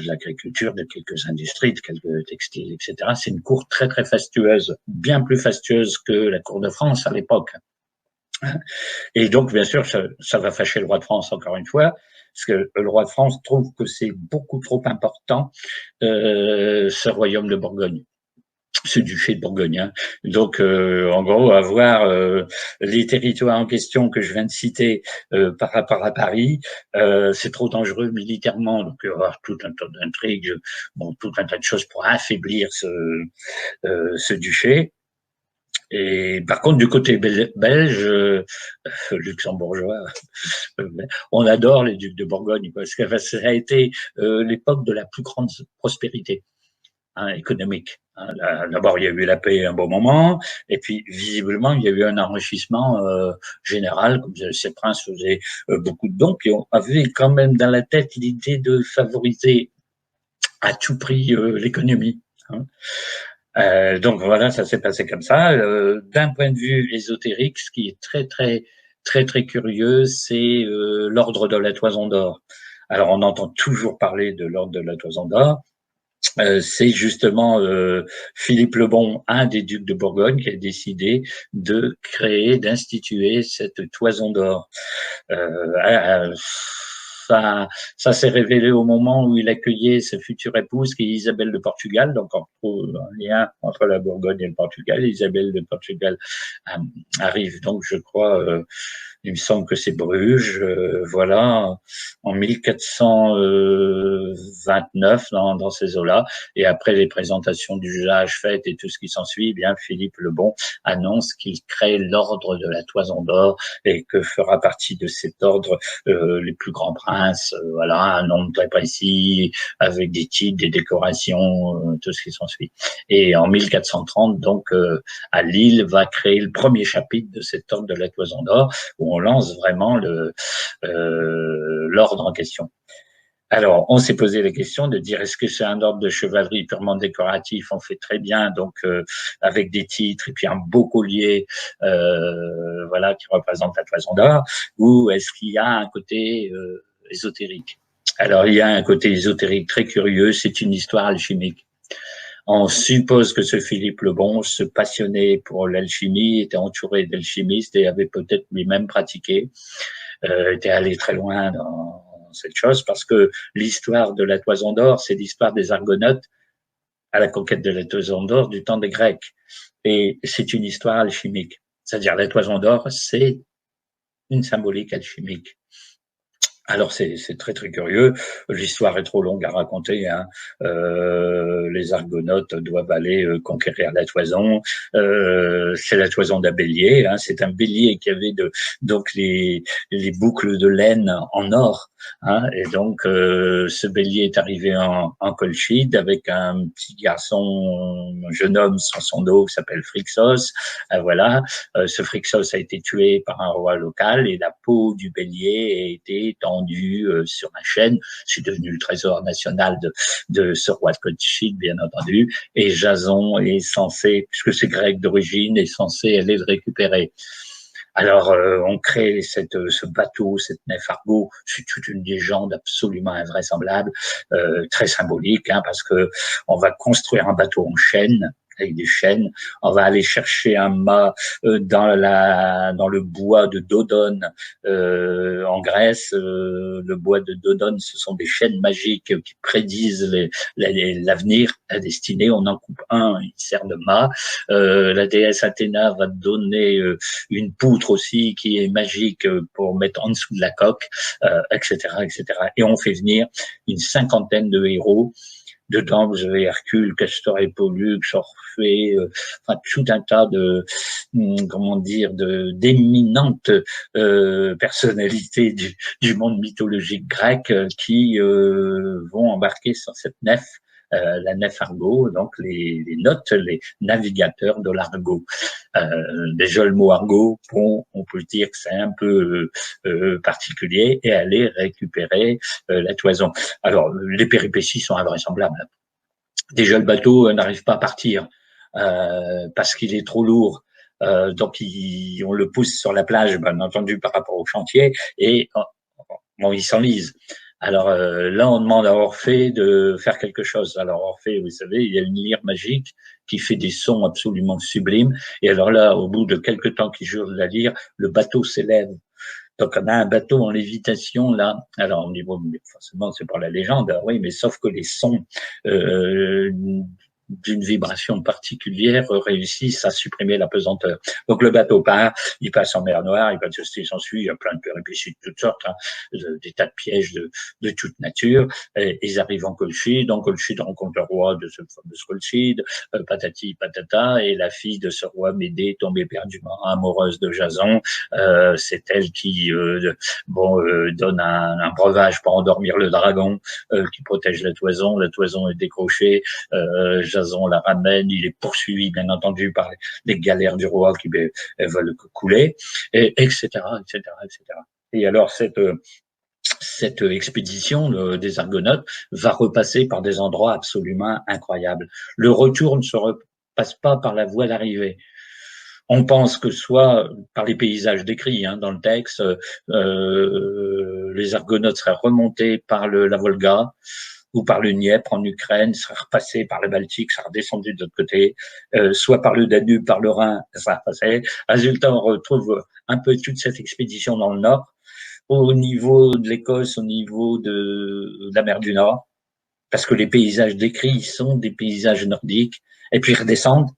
l'agriculture, de quelques industries, de quelques textiles, etc. C'est une cour très fastueuse, bien plus fastueuse que la cour de France à l'époque. Et donc, bien sûr, ça va fâcher le roi de France encore une fois, parce que le roi de France trouve que c'est beaucoup trop important, ce royaume de Bourgogne. Ce duché de Bourgogne. Donc, en gros, avoir les territoires en question que je viens de citer par rapport à Paris, c'est trop dangereux militairement. Donc, il y aura tout un tas d'intrigues, tout un tas de choses pour affaiblir ce duché. Et par contre, du côté belge, luxembourgeois, on adore les ducs de Bourgogne parce que ça a été l'époque de la plus grande prospérité économique. D'abord, il y a eu la paix un bon moment, et puis visiblement, il y a eu un enrichissement général, comme ces princes faisaient beaucoup de dons, puis on avait quand même dans la tête l'idée de favoriser à tout prix l'économie. Donc voilà, ça s'est passé comme ça. D'un point de vue ésotérique, ce qui est très très très curieux, c'est l'ordre de la Toison d'Or. Alors on entend toujours parler de l'ordre de la Toison d'Or. C'est justement Philippe le Bon, un des ducs de Bourgogne, qui a décidé de créer, d'instituer cette Toison d'Or. Ça s'est révélé au moment où il accueillait sa future épouse, qui est Isabelle de Portugal, donc on retrouve un lien entre la Bourgogne et le Portugal. Isabelle de Portugal arrive donc, je crois, il me semble que c'est Bruges, voilà, en 1429 dans ces eaux-là. Et après les présentations d'usage faites et tout ce qui s'ensuit, bien Philippe le Bon annonce qu'il crée l'ordre de la Toison d'Or et que fera partie de cet ordre les plus grands princes, voilà, un nombre très précis, avec des titres, des décorations, tout ce qui s'ensuit. Et en 1430, donc, à Lille, va créer le premier chapitre de cet ordre de la Toison d'Or, où on lance vraiment l'ordre en question. Alors, on s'est posé la question de dire, est-ce que c'est un ordre de chevalerie purement décoratif? On fait très bien, donc avec des titres et puis un beau collier, voilà, qui représente la Toison d'Or, ou est-ce qu'il y a un côté ésotérique? Alors, il y a un côté ésotérique très curieux, c'est une histoire alchimique. On suppose que ce Philippe le Bon se passionnait pour l'alchimie, était entouré d'alchimistes et avait peut-être lui-même pratiqué, était allé très loin dans cette chose, parce que l'histoire de la Toison d'Or, c'est l'histoire des Argonautes à la conquête de la Toison d'Or du temps des Grecs. Et c'est une histoire alchimique. C'est-à-dire la Toison d'Or, c'est une symbolique alchimique. Alors c'est très très curieux. L'histoire est trop longue à raconter. Hein. Les Argonautes doivent aller conquérir la Toison. C'est la Toison d'un bélier. Hein. C'est un bélier qui avait donc les boucles de laine en or. Hein. Et donc ce bélier est arrivé en Colchide avec un petit garçon, un jeune homme sur son dos qui s'appelle Phrixos. Voilà. Ce Phrixos a été tué par un roi local et la peau du bélier a été tendue sur la chaîne. C'est devenu le trésor national de ce roi de Colchide, bien entendu. Et Jason est censé, puisque c'est grec d'origine, est censé aller le récupérer. Alors, on crée ce bateau, cette nef Argo. C'est toute une légende absolument invraisemblable, très symbolique, hein, parce que on va construire un bateau en chaîne, avec des chaînes. On va aller chercher un mât dans le bois de Dodone en Grèce. Le bois de Dodone, ce sont des chaînes magiques qui prédisent l'avenir, la destinée. On en coupe un, il sert de mât. La déesse Athéna va donner une poutre aussi qui est magique pour mettre en dessous de la coque, etc., etc. Et on fait venir une cinquantaine de héros. Dedans, vous avez Hercule, Castor et Pollux, Orphée, enfin tout un tas d'éminentes personnalités du monde mythologique grec qui vont embarquer sur cette nef. La nef Argo, donc les notes, les navigateurs de l'Argo. Déjà le mot Argo, bon, on peut dire que c'est un peu particulier, et aller récupérer la Toison. Alors, les péripéties sont invraisemblables. Déjà, le bateau n'arrive pas à partir parce qu'il est trop lourd. Donc, on le pousse sur la plage, bien entendu, par rapport au chantier, et bon, il s'enlise. Alors là, on demande à Orphée de faire quelque chose. Alors Orphée, vous savez, il y a une lyre magique qui fait des sons absolument sublimes. Et alors là, au bout de quelques temps qu'il joue de la lyre, le bateau s'élève. Donc on a un bateau en lévitation là. Alors on dit bon, mais forcément c'est pas la légende, oui, mais sauf que les sons d'une vibration particulière réussissent à supprimer la pesanteur. Donc le bateau part, il passe en mer Noire, il va tout ce qui s'ensuit, il y a plein de péripéties de toutes sortes, hein, des tas de pièges de toute nature. Et ils arrivent en Colchide. En Colchide, rencontre le roi de ce fameux Colchide, patati patata, et la fille de ce roi Médée, tombée éperdument amoureuse de Jason, c'est elle qui donne un breuvage pour endormir le dragon qui protège la Toison. La Toison est décrochée. Jason la ramène, il est poursuivi bien entendu par les galères du roi qui veulent couler, et etc., etc., etc. Et alors cette expédition des Argonautes va repasser par des endroits absolument incroyables. Le retour ne se repasse pas par la voie d'arrivée. On pense que soit par les paysages décrits dans le texte, les Argonautes seraient remontés par la Volga ou par le Dniepr en Ukraine, seraient repassés par le Baltique, seraient redescendus de l'autre côté, soit par le Danube, par le Rhin, ça passait. Résultat, on retrouve un peu toute cette expédition dans le Nord, au niveau de l'Écosse, au niveau de la mer du Nord, parce que les paysages décrits sont des paysages nordiques, et puis ils redescendent,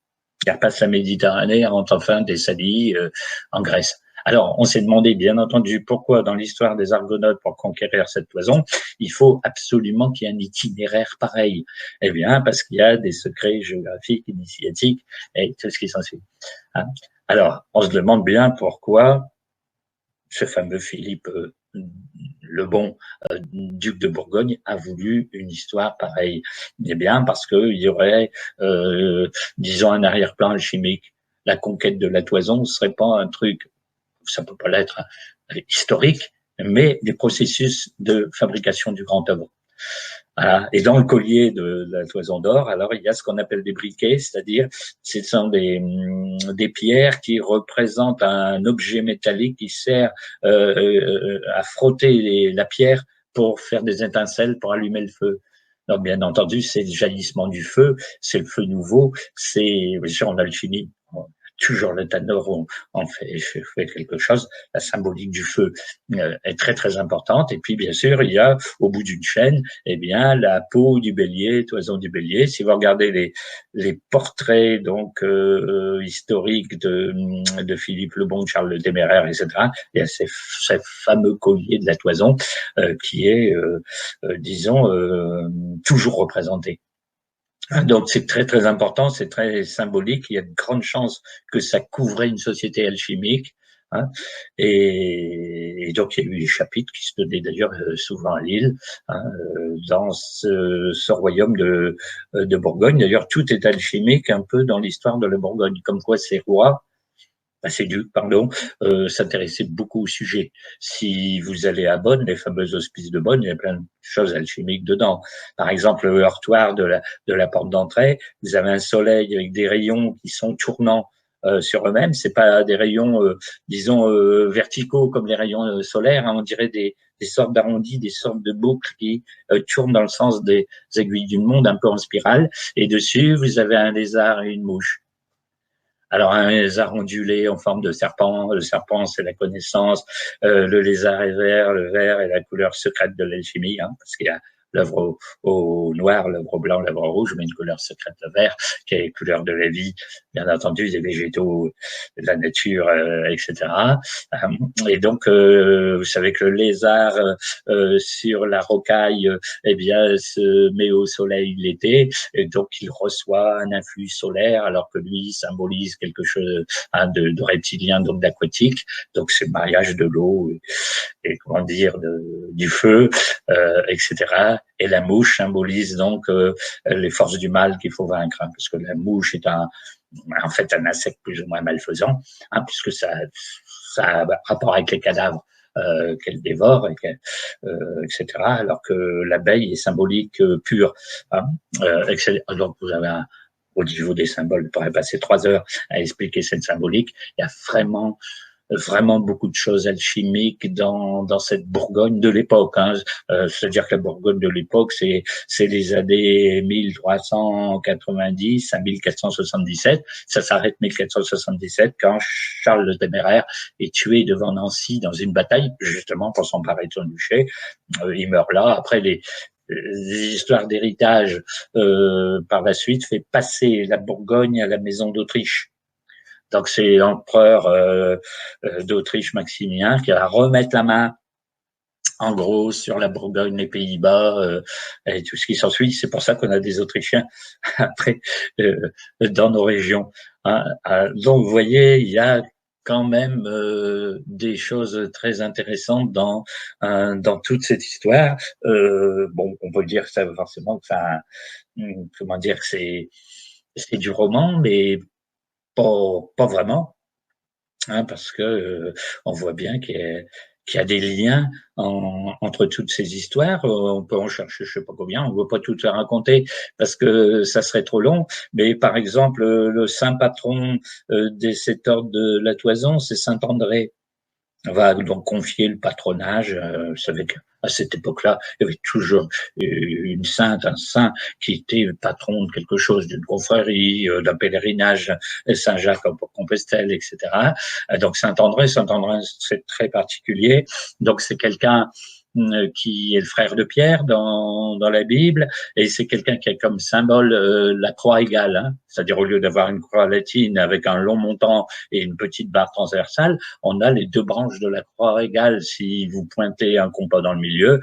ils repassent la Méditerranée, rentrent enfin Thessalie, en Grèce. Alors, on s'est demandé, bien entendu, pourquoi dans l'histoire des Argonautes, pour conquérir cette toison, il faut absolument qu'il y ait un itinéraire pareil. Eh bien, parce qu'il y a des secrets géographiques, initiatiques, et tout ce qui s'ensuit. Alors, on se demande bien pourquoi ce fameux Philippe le Bon, duc de Bourgogne, a voulu une histoire pareille. Eh bien, parce qu'il y aurait, disons, un arrière-plan alchimique. La conquête de la toison ne serait pas un truc, ça peut pas l'être, historique, mais des processus de fabrication du grand œuvre. Voilà. Et dans le collier de la toison d'or, alors il y a ce qu'on appelle des briquets, c'est-à-dire ce sont des pierres qui représentent un objet métallique qui sert à frotter la pierre pour faire des étincelles, pour allumer le feu. Donc bien entendu, c'est le jaillissement du feu, c'est le feu nouveau, c'est bien sûr en alchimie. Toujours le tanner, on fait quelque chose. La symbolique du feu est très très importante. Et puis bien sûr, il y a au bout d'une chaîne, eh bien la peau du bélier, toison du bélier. Si vous regardez les portraits donc historiques de Philippe le Bon, de Charles le Téméraire, etc., il y a ces fameux colliers de la toison qui est, disons, toujours représenté. Donc c'est très très important, c'est très symbolique. Il y a de grandes chances que ça couvrait une société alchimique. Et donc il y a eu des chapitres qui se donnaient d'ailleurs souvent à Lille, dans ce royaume de Bourgogne. D'ailleurs tout est alchimique un peu dans l'histoire de la Bourgogne, comme quoi ces rois, ces ducs, pardon, s'intéressaient beaucoup au sujet. Si vous allez à Bonn, les fameux hospices de Bonn, il y a plein de choses alchimiques dedans. Par exemple, le heurtoir de la porte d'entrée, vous avez un soleil avec des rayons qui sont tournants sur eux-mêmes. C'est pas des rayons, disons, verticaux comme les rayons solaires. On dirait des sortes d'arrondis, des sortes de boucles qui tournent dans le sens des aiguilles d'une montre, un peu en spirale. Et dessus, vous avez un lézard et une mouche. Alors, un lézard ondulé en forme de serpent. Le serpent, c'est la connaissance. Le lézard est vert. Le vert est la couleur secrète de l'alchimie, parce qu'il y a l'œuvre au noir, l'œuvre au blanc, l'œuvre au rouge, mais une couleur secrète, le vert, qui est la couleur de la vie, bien entendu, des végétaux, de la nature, etc. Et donc, vous savez que le lézard sur la rocaille, eh bien, se met au soleil l'été, et donc il reçoit un influx solaire, alors que lui symbolise quelque chose de reptilien, donc d'aquatique. Donc, c'est le mariage de l'eau et comment dire, du feu, etc. Et la mouche symbolise donc les forces du mal qu'il faut vaincre, parce que la mouche est en fait un insecte plus ou moins malfaisant, puisque ça a rapport avec les cadavres qu'elle dévore, etc. Alors que l'abeille est symbolique pure, etc. Donc vous avez au niveau des symboles, je pourrais passer 3 heures à expliquer cette symbolique. Il y a vraiment beaucoup de choses alchimiques dans cette Bourgogne de l'époque. C'est-à-dire que la Bourgogne de l'époque, c'est les années 1390 à 1477. Ça s'arrête 1477 quand Charles le Téméraire est tué devant Nancy dans une bataille, justement pour s'emparer de son duché. Il meurt là. Après, les histoires d'héritage par la suite fait passer la Bourgogne à la maison d'Autriche. Donc c'est l'empereur d'Autriche Maximilien qui va remettre la main en gros sur la Bourgogne, les Pays-Bas et tout ce qui s'ensuit. C'est pour ça qu'on a des Autrichiens après dans nos régions. Donc vous voyez, il y a quand même des choses très intéressantes dans toute cette histoire. Bon, on peut dire ça forcément que ça, comment dire, que c'est du roman, mais pas vraiment, parce que on voit bien qu'il qu'il y a des liens entre toutes ces histoires. On peut en chercher, je sais pas combien, on ne va pas tout les raconter parce que ça serait trop long. Mais par exemple, le saint patron des sept ordres de la Toison, c'est saint André. On va donc confier le patronage. Vous savez qu'à cette époque-là, il y avait toujours une sainte, un saint qui était le patron de quelque chose, d'une confrérie, d'un pèlerinage, Saint-Jacques en Compostelle, etc. Donc Saint-André, c'est très particulier. Donc c'est quelqu'un qui est le frère de Pierre dans la Bible, et c'est quelqu'un qui a comme symbole la croix égale, hein, c'est-à-dire au lieu d'avoir une croix latine avec un long montant et une petite barre transversale, on a les deux branches de la croix égale. Si vous pointez un compas dans le milieu,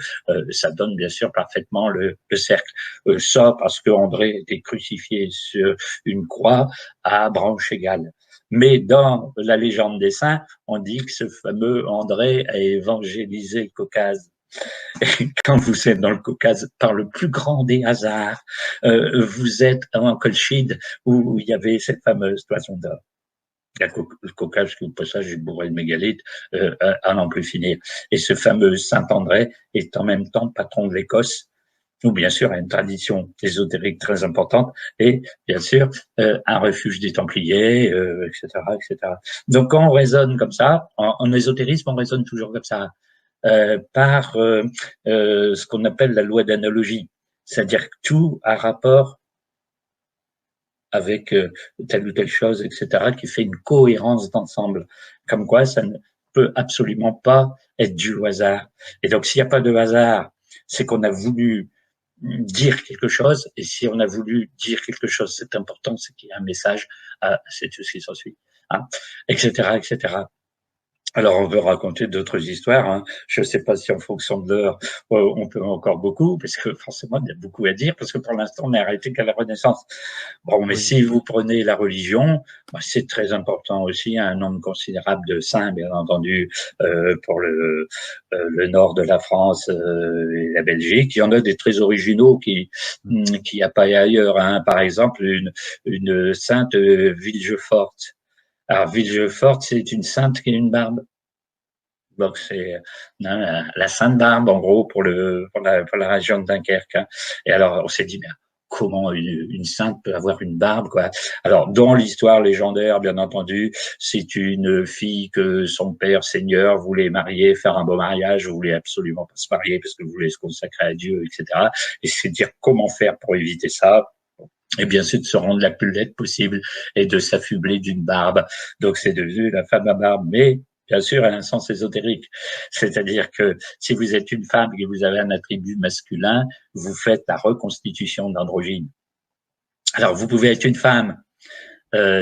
ça donne bien sûr parfaitement le cercle. Ça parce que André était crucifié sur une croix à branche égale. Mais dans la légende des saints, on dit que ce fameux André a évangélisé le Caucase. Et quand vous êtes dans le Caucase, par le plus grand des hasards, vous êtes en Colchide où il y avait cette fameuse toison d'or. Le Caucase, qui au passage est bourré de mégalithes, à n'en plus finir. Et ce fameux Saint-André est en même temps patron de l'Écosse, où bien sûr a une tradition ésotérique très importante, et bien sûr un refuge des Templiers, etc., etc. Donc quand on raisonne comme ça, en ésotérisme, on raisonne toujours comme ça, par ce qu'on appelle la loi d'analogie, c'est-à-dire que tout a rapport avec telle ou telle chose, etc., qui fait une cohérence d'ensemble. Comme quoi, ça ne peut absolument pas être dû au hasard. Et donc, s'il n'y a pas de hasard, c'est qu'on a voulu dire quelque chose, et si on a voulu dire quelque chose, c'est important, c'est qu'il y a un message, c'est tout ce qui s'ensuit, hein, etc., etc. Alors, on peut raconter d'autres histoires. Hein. Je ne sais pas si en fonction de l'heure, on peut encore beaucoup, parce que forcément, il y a beaucoup à dire, parce que pour l'instant, on n'est arrêté qu'à la Renaissance. Bon, mais si vous prenez la religion, c'est très important aussi, un nombre considérable de saints, bien entendu, pour le nord de la France et la Belgique. Il y en a des très originaux qui n'y a pas ailleurs. Hein. Par exemple, une sainte Villegeforte. Alors, Villegeforte, c'est une sainte qui a une barbe. Donc, c'est la sainte barbe, en gros, pour la région de Dunkerque. Hein. Et alors, on s'est dit, mais comment une sainte peut avoir une barbe, quoi. Alors, dans l'histoire légendaire, bien entendu, c'est une fille que son père seigneur voulait marier, faire un beau mariage, voulait absolument pas se marier parce que voulait se consacrer à Dieu, etc. Et c'est dire comment faire pour éviter ça. Eh bien, c'est de se rendre la plus laide possible et de s'affubler d'une barbe. Donc, c'est devenu la femme à barbe. Mais, bien sûr, elle a un sens ésotérique. C'est-à-dire que si vous êtes une femme et que vous avez un attribut masculin, vous faites la reconstitution d'androgyne. Alors, vous pouvez être une femme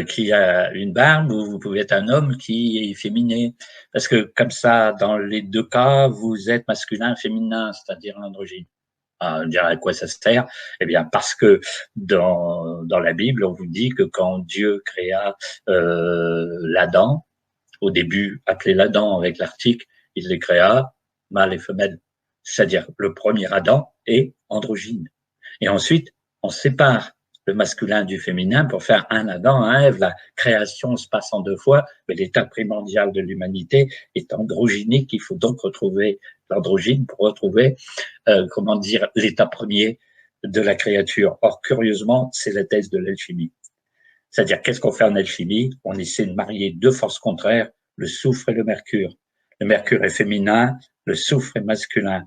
qui a une barbe ou vous pouvez être un homme qui est féminin. Parce que comme ça, dans les deux cas, vous êtes masculin, féminin, c'est-à-dire androgyne. Dire à quoi ça sert? Eh bien, parce que dans la Bible, on vous dit que quand Dieu créa l'Adam, au début appelé l'Adam avec l'article, il les créa mâle et femelle. C'est-à-dire le premier Adam est androgyne. Et ensuite, on sépare le masculin du féminin pour faire un Adam, un Ève. La création se passe en deux fois, mais l'état primordial de l'humanité est androgynique. Il faut donc retrouver l'androgyne pour retrouver, comment dire, l'état premier de la créature. Or, curieusement, c'est la thèse de l'alchimie. C'est-à-dire, qu'est-ce qu'on fait en alchimie? On essaie de marier deux forces contraires, le soufre et le mercure. Le mercure est féminin, le soufre est masculin.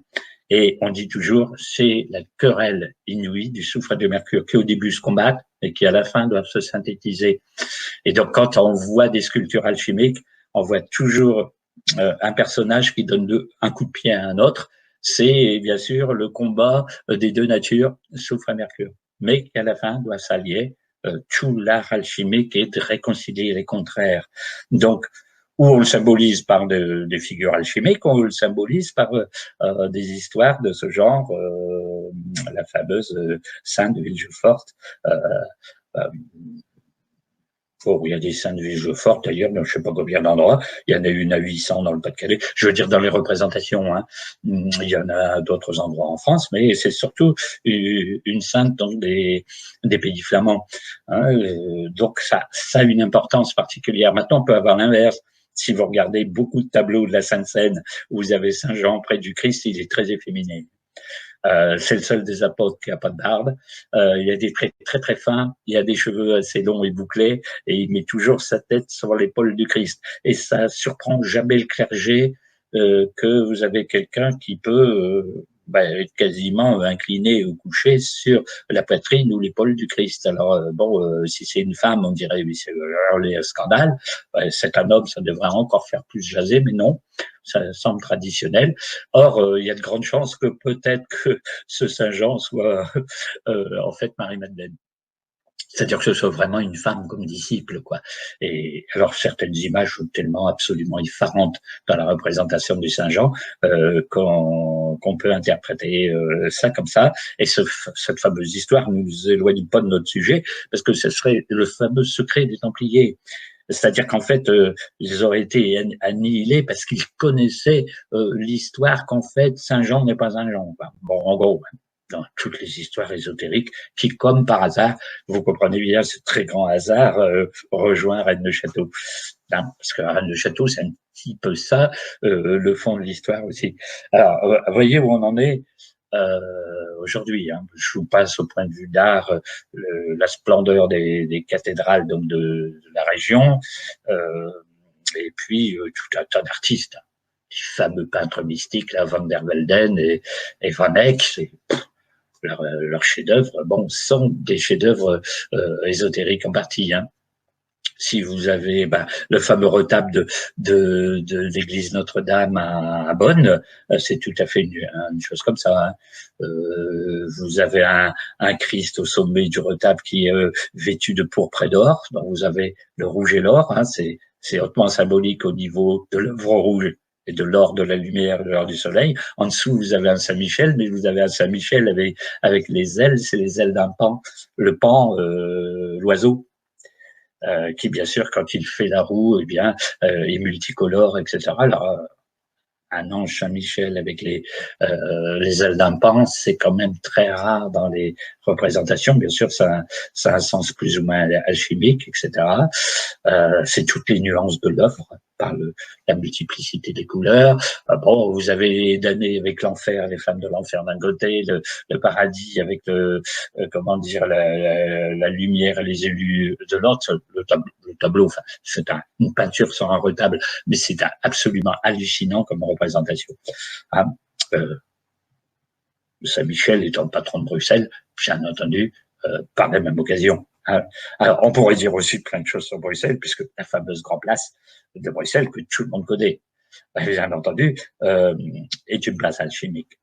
Et on dit toujours, c'est la querelle inouïe du soufre et du mercure qui au début se combattent et qui à la fin doivent se synthétiser. Et donc quand on voit des sculptures alchimiques, on voit toujours un personnage qui donne un coup de pied à un autre. C'est bien sûr le combat des deux natures, soufre et mercure, mais qui à la fin doivent s'allier. Tout l'art alchimique est de réconcilier les contraires. Donc, ou on le symbolise par des figures alchimiques, ou on le symbolise par des histoires de ce genre, la fameuse Sainte de Villegeforte. Il y a des saintes de Villegeforte, d'ailleurs, je ne sais pas combien d'endroits. Il y en a une à 800 dans le Pas-de-Calais. Je veux dire, dans les représentations, hein. Il y en a d'autres endroits en France, mais c'est surtout une sainte dans des pays flamands. Hein. Donc, ça a une importance particulière. Maintenant, on peut avoir l'inverse. Si vous regardez beaucoup de tableaux de la Sainte Seine où vous avez Saint Jean près du Christ, il est très efféminé. C'est le seul des apôtres qui a pas de barbe. Il a des traits très très fins, il a des cheveux assez longs et bouclés, et il met toujours sa tête sur l'épaule du Christ. Et ça surprend jamais le clergé que vous avez quelqu'un qui peut être quasiment incliné ou couché sur la poitrine ou l'épaule du Christ. Alors si c'est une femme, on dirait oui, c'est un scandale. C'est un homme, ça devrait encore faire plus jaser, mais non, ça semble traditionnel. Or, il y a de grandes chances que peut-être que ce Saint Jean soit en fait Marie-Madeleine. C'est-à-dire que ce soit vraiment une femme comme disciple, quoi. Et alors, certaines images sont tellement absolument effarantes dans la représentation du Saint Jean qu'on peut interpréter ça comme ça. Et cette fameuse histoire ne nous éloigne pas de notre sujet, parce que ce serait le fameux secret des Templiers. C'est-à-dire qu'en fait, ils auraient été annihilés parce qu'ils connaissaient l'histoire qu'en fait, Saint Jean n'est pas un Jean. Bon, en gros, dans toutes les histoires ésotériques, qui, comme par hasard, vous comprenez bien ce très grand hasard, rejoint Rennes le Château. Hein, parce que Rennes le Château, c'est un petit peu ça, le fond de l'histoire aussi. Alors, voyez où on en est aujourd'hui. Hein. Je vous passe au point de vue d'art la splendeur des cathédrales donc de la région, et puis tout un tas d'artistes. Hein. Les fameux peintres mystiques, là, Van der Velden et Van Eyck, c'est leurs chefs-d'œuvre, bon, sont des chefs-d'œuvre ésotériques en partie. Hein. Si vous avez le fameux retable de l'église Notre-Dame à Bonn, c'est tout à fait une chose comme ça. Hein. Vous avez un Christ au sommet du retable qui est vêtu de pourpre et d'or. Donc vous avez le rouge et l'or. Hein, c'est hautement symbolique au niveau de l'œuvre rouge et de l'or de la lumière, de l'or du soleil. En dessous, vous avez un Saint-Michel, mais vous avez un Saint-Michel avec les ailes, c'est les ailes d'un pan. Le pan, l'oiseau. Qui bien sûr quand il fait la roue, eh bien, est multicolore, etc. Alors un ange Saint-Michel avec les ailes d'un pan, c'est quand même très rare dans les représentations. Bien sûr, ça a un sens plus ou moins alchimique, etc. C'est toutes les nuances de l'œuvre par la multiplicité des couleurs. Bon, vous avez damné avec l'enfer, les femmes de l'enfer d'un côté, le paradis avec comment dire la lumière et les élus de l'autre. Le tableau, enfin, c'est une peinture sur un retable, mais c'est absolument hallucinant comme représentation. Hein, Saint-Michel étant le patron de Bruxelles, bien entendu, par la même occasion. Hein. Alors, on pourrait dire aussi plein de choses sur Bruxelles, puisque la fameuse Grand Place de Bruxelles, que tout le monde connaît, bien entendu, est une place alchimique.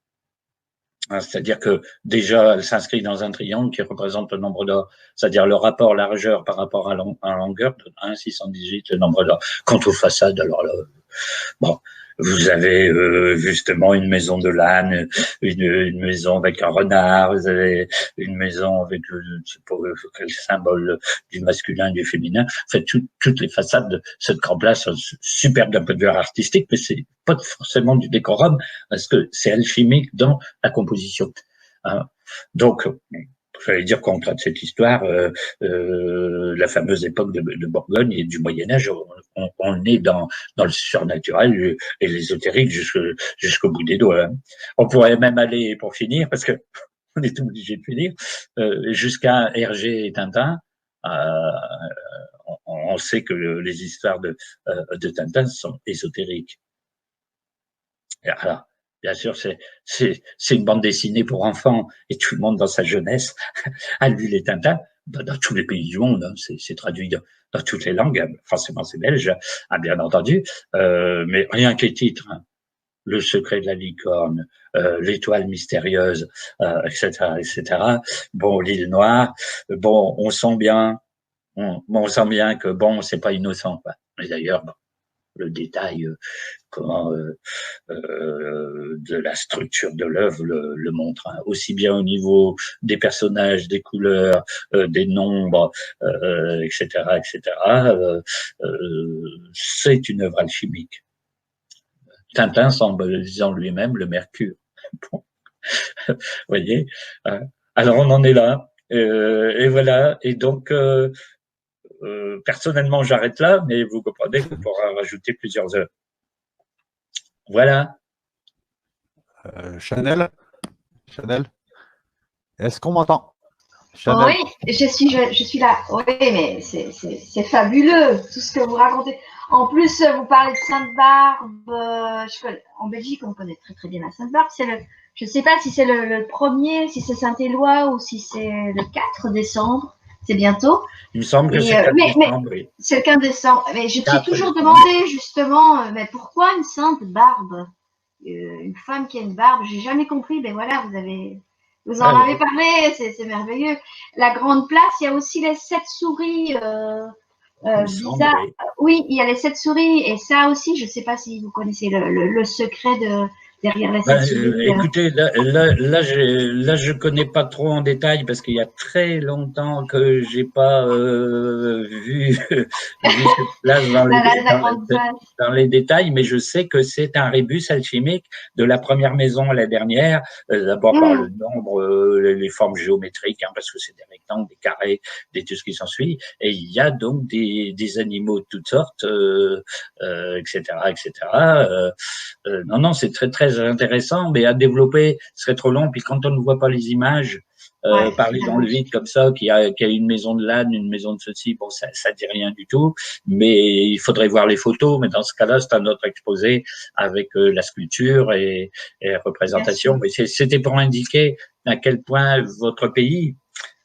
Hein, c'est-à-dire que déjà, elle s'inscrit dans un triangle qui représente le nombre d'or, c'est-à-dire le rapport largeur par rapport à longueur de 1,618, le nombre d'or. Quant aux façades, alors là, bon, vous avez justement une maison de l'âne, une maison avec un renard, vous avez une maison avec je sais pas quel symbole du masculin, du féminin. En fait, toutes les façades de cette grande place sont superbes d'un point de vue artistique, mais c'est pas forcément du décorum, parce que c'est alchimique dans la composition. Hein. Donc, j'allais dire qu'on traite cette histoire, la fameuse époque de Bourgogne et du Moyen-Âge, on est dans le surnaturel et l'ésotérique jusqu'au bout des doigts. Hein. On pourrait même aller, pour finir, parce que on est obligé de finir, jusqu'à Hergé et Tintin. On sait que les histoires de Tintin sont ésotériques. Et alors, bien sûr, c'est une bande dessinée pour enfants et tout le monde dans sa jeunesse a lu les Tintins. Dans tous les pays du monde, hein, c'est traduit dans toutes les langues. Forcément, c'est belge, bien entendu. Mais rien que les titres, hein. Le secret de la licorne, l'étoile mystérieuse, etc., etc. Bon, l'île Noire. Bon, on sent bien que bon, c'est pas innocent, quoi. Mais d'ailleurs, bon, le détail de la structure de l'œuvre le montre, hein. Aussi bien au niveau des personnages, des couleurs, des nombres, etc., etc. C'est une œuvre alchimique. Tintin symbolisant lui-même le mercure. Bon. Vous voyez, alors on en est là, et voilà, et donc personnellement, j'arrête là, mais vous comprenez qu'on pourra rajouter plusieurs heures. Voilà. Chanel, est-ce qu'on m'entend? Chanel. Oui, je suis là. Oui, mais c'est fabuleux tout ce que vous racontez. En plus, vous parlez de Sainte-Barbe. En Belgique, on connaît très très bien la Sainte-Barbe. Je ne sais pas si c'est le 1er, si c'est Saint-Éloi ou si c'est le 4 décembre. C'est bientôt. Il me semble que c'est le 4 décembre. Oui. C'est le 15 décembre. Mais je me suis toujours demandé justement, mais pourquoi une Sainte-Barbe, une femme qui a une barbe. J'ai jamais compris. Mais voilà, vous en avez parlé, c'est merveilleux. La Grande Place, il y a aussi les 7 souris bizarres. Oui, il y a les 7 souris. Et ça aussi, je ne sais pas si vous connaissez le secret derrière les 7 souris. Écoutez, là, je connais pas trop en détail parce qu'il y a très longtemps que j'ai pas vu cette place dans les détails, mais je sais que c'est un rébus alchimique de la première maison à la dernière, d'abord par le nombre, les formes géométriques, parce que c'est des rectangles, des carrés, tout ce qui s'ensuit, et il y a donc des animaux de toutes sortes, etc., etc. Non, c'est très très intéressant, mais à développer serait trop long. Puis quand on ne voit pas les images, parler dans le vide comme ça, qu'il y a une maison de l'âne, une maison de ceci, bon, ça dit rien du tout. Mais il faudrait voir les photos. Mais dans ce cas-là, c'est un autre exposé avec la sculpture et représentation. Mais c'était pour indiquer à quel point votre pays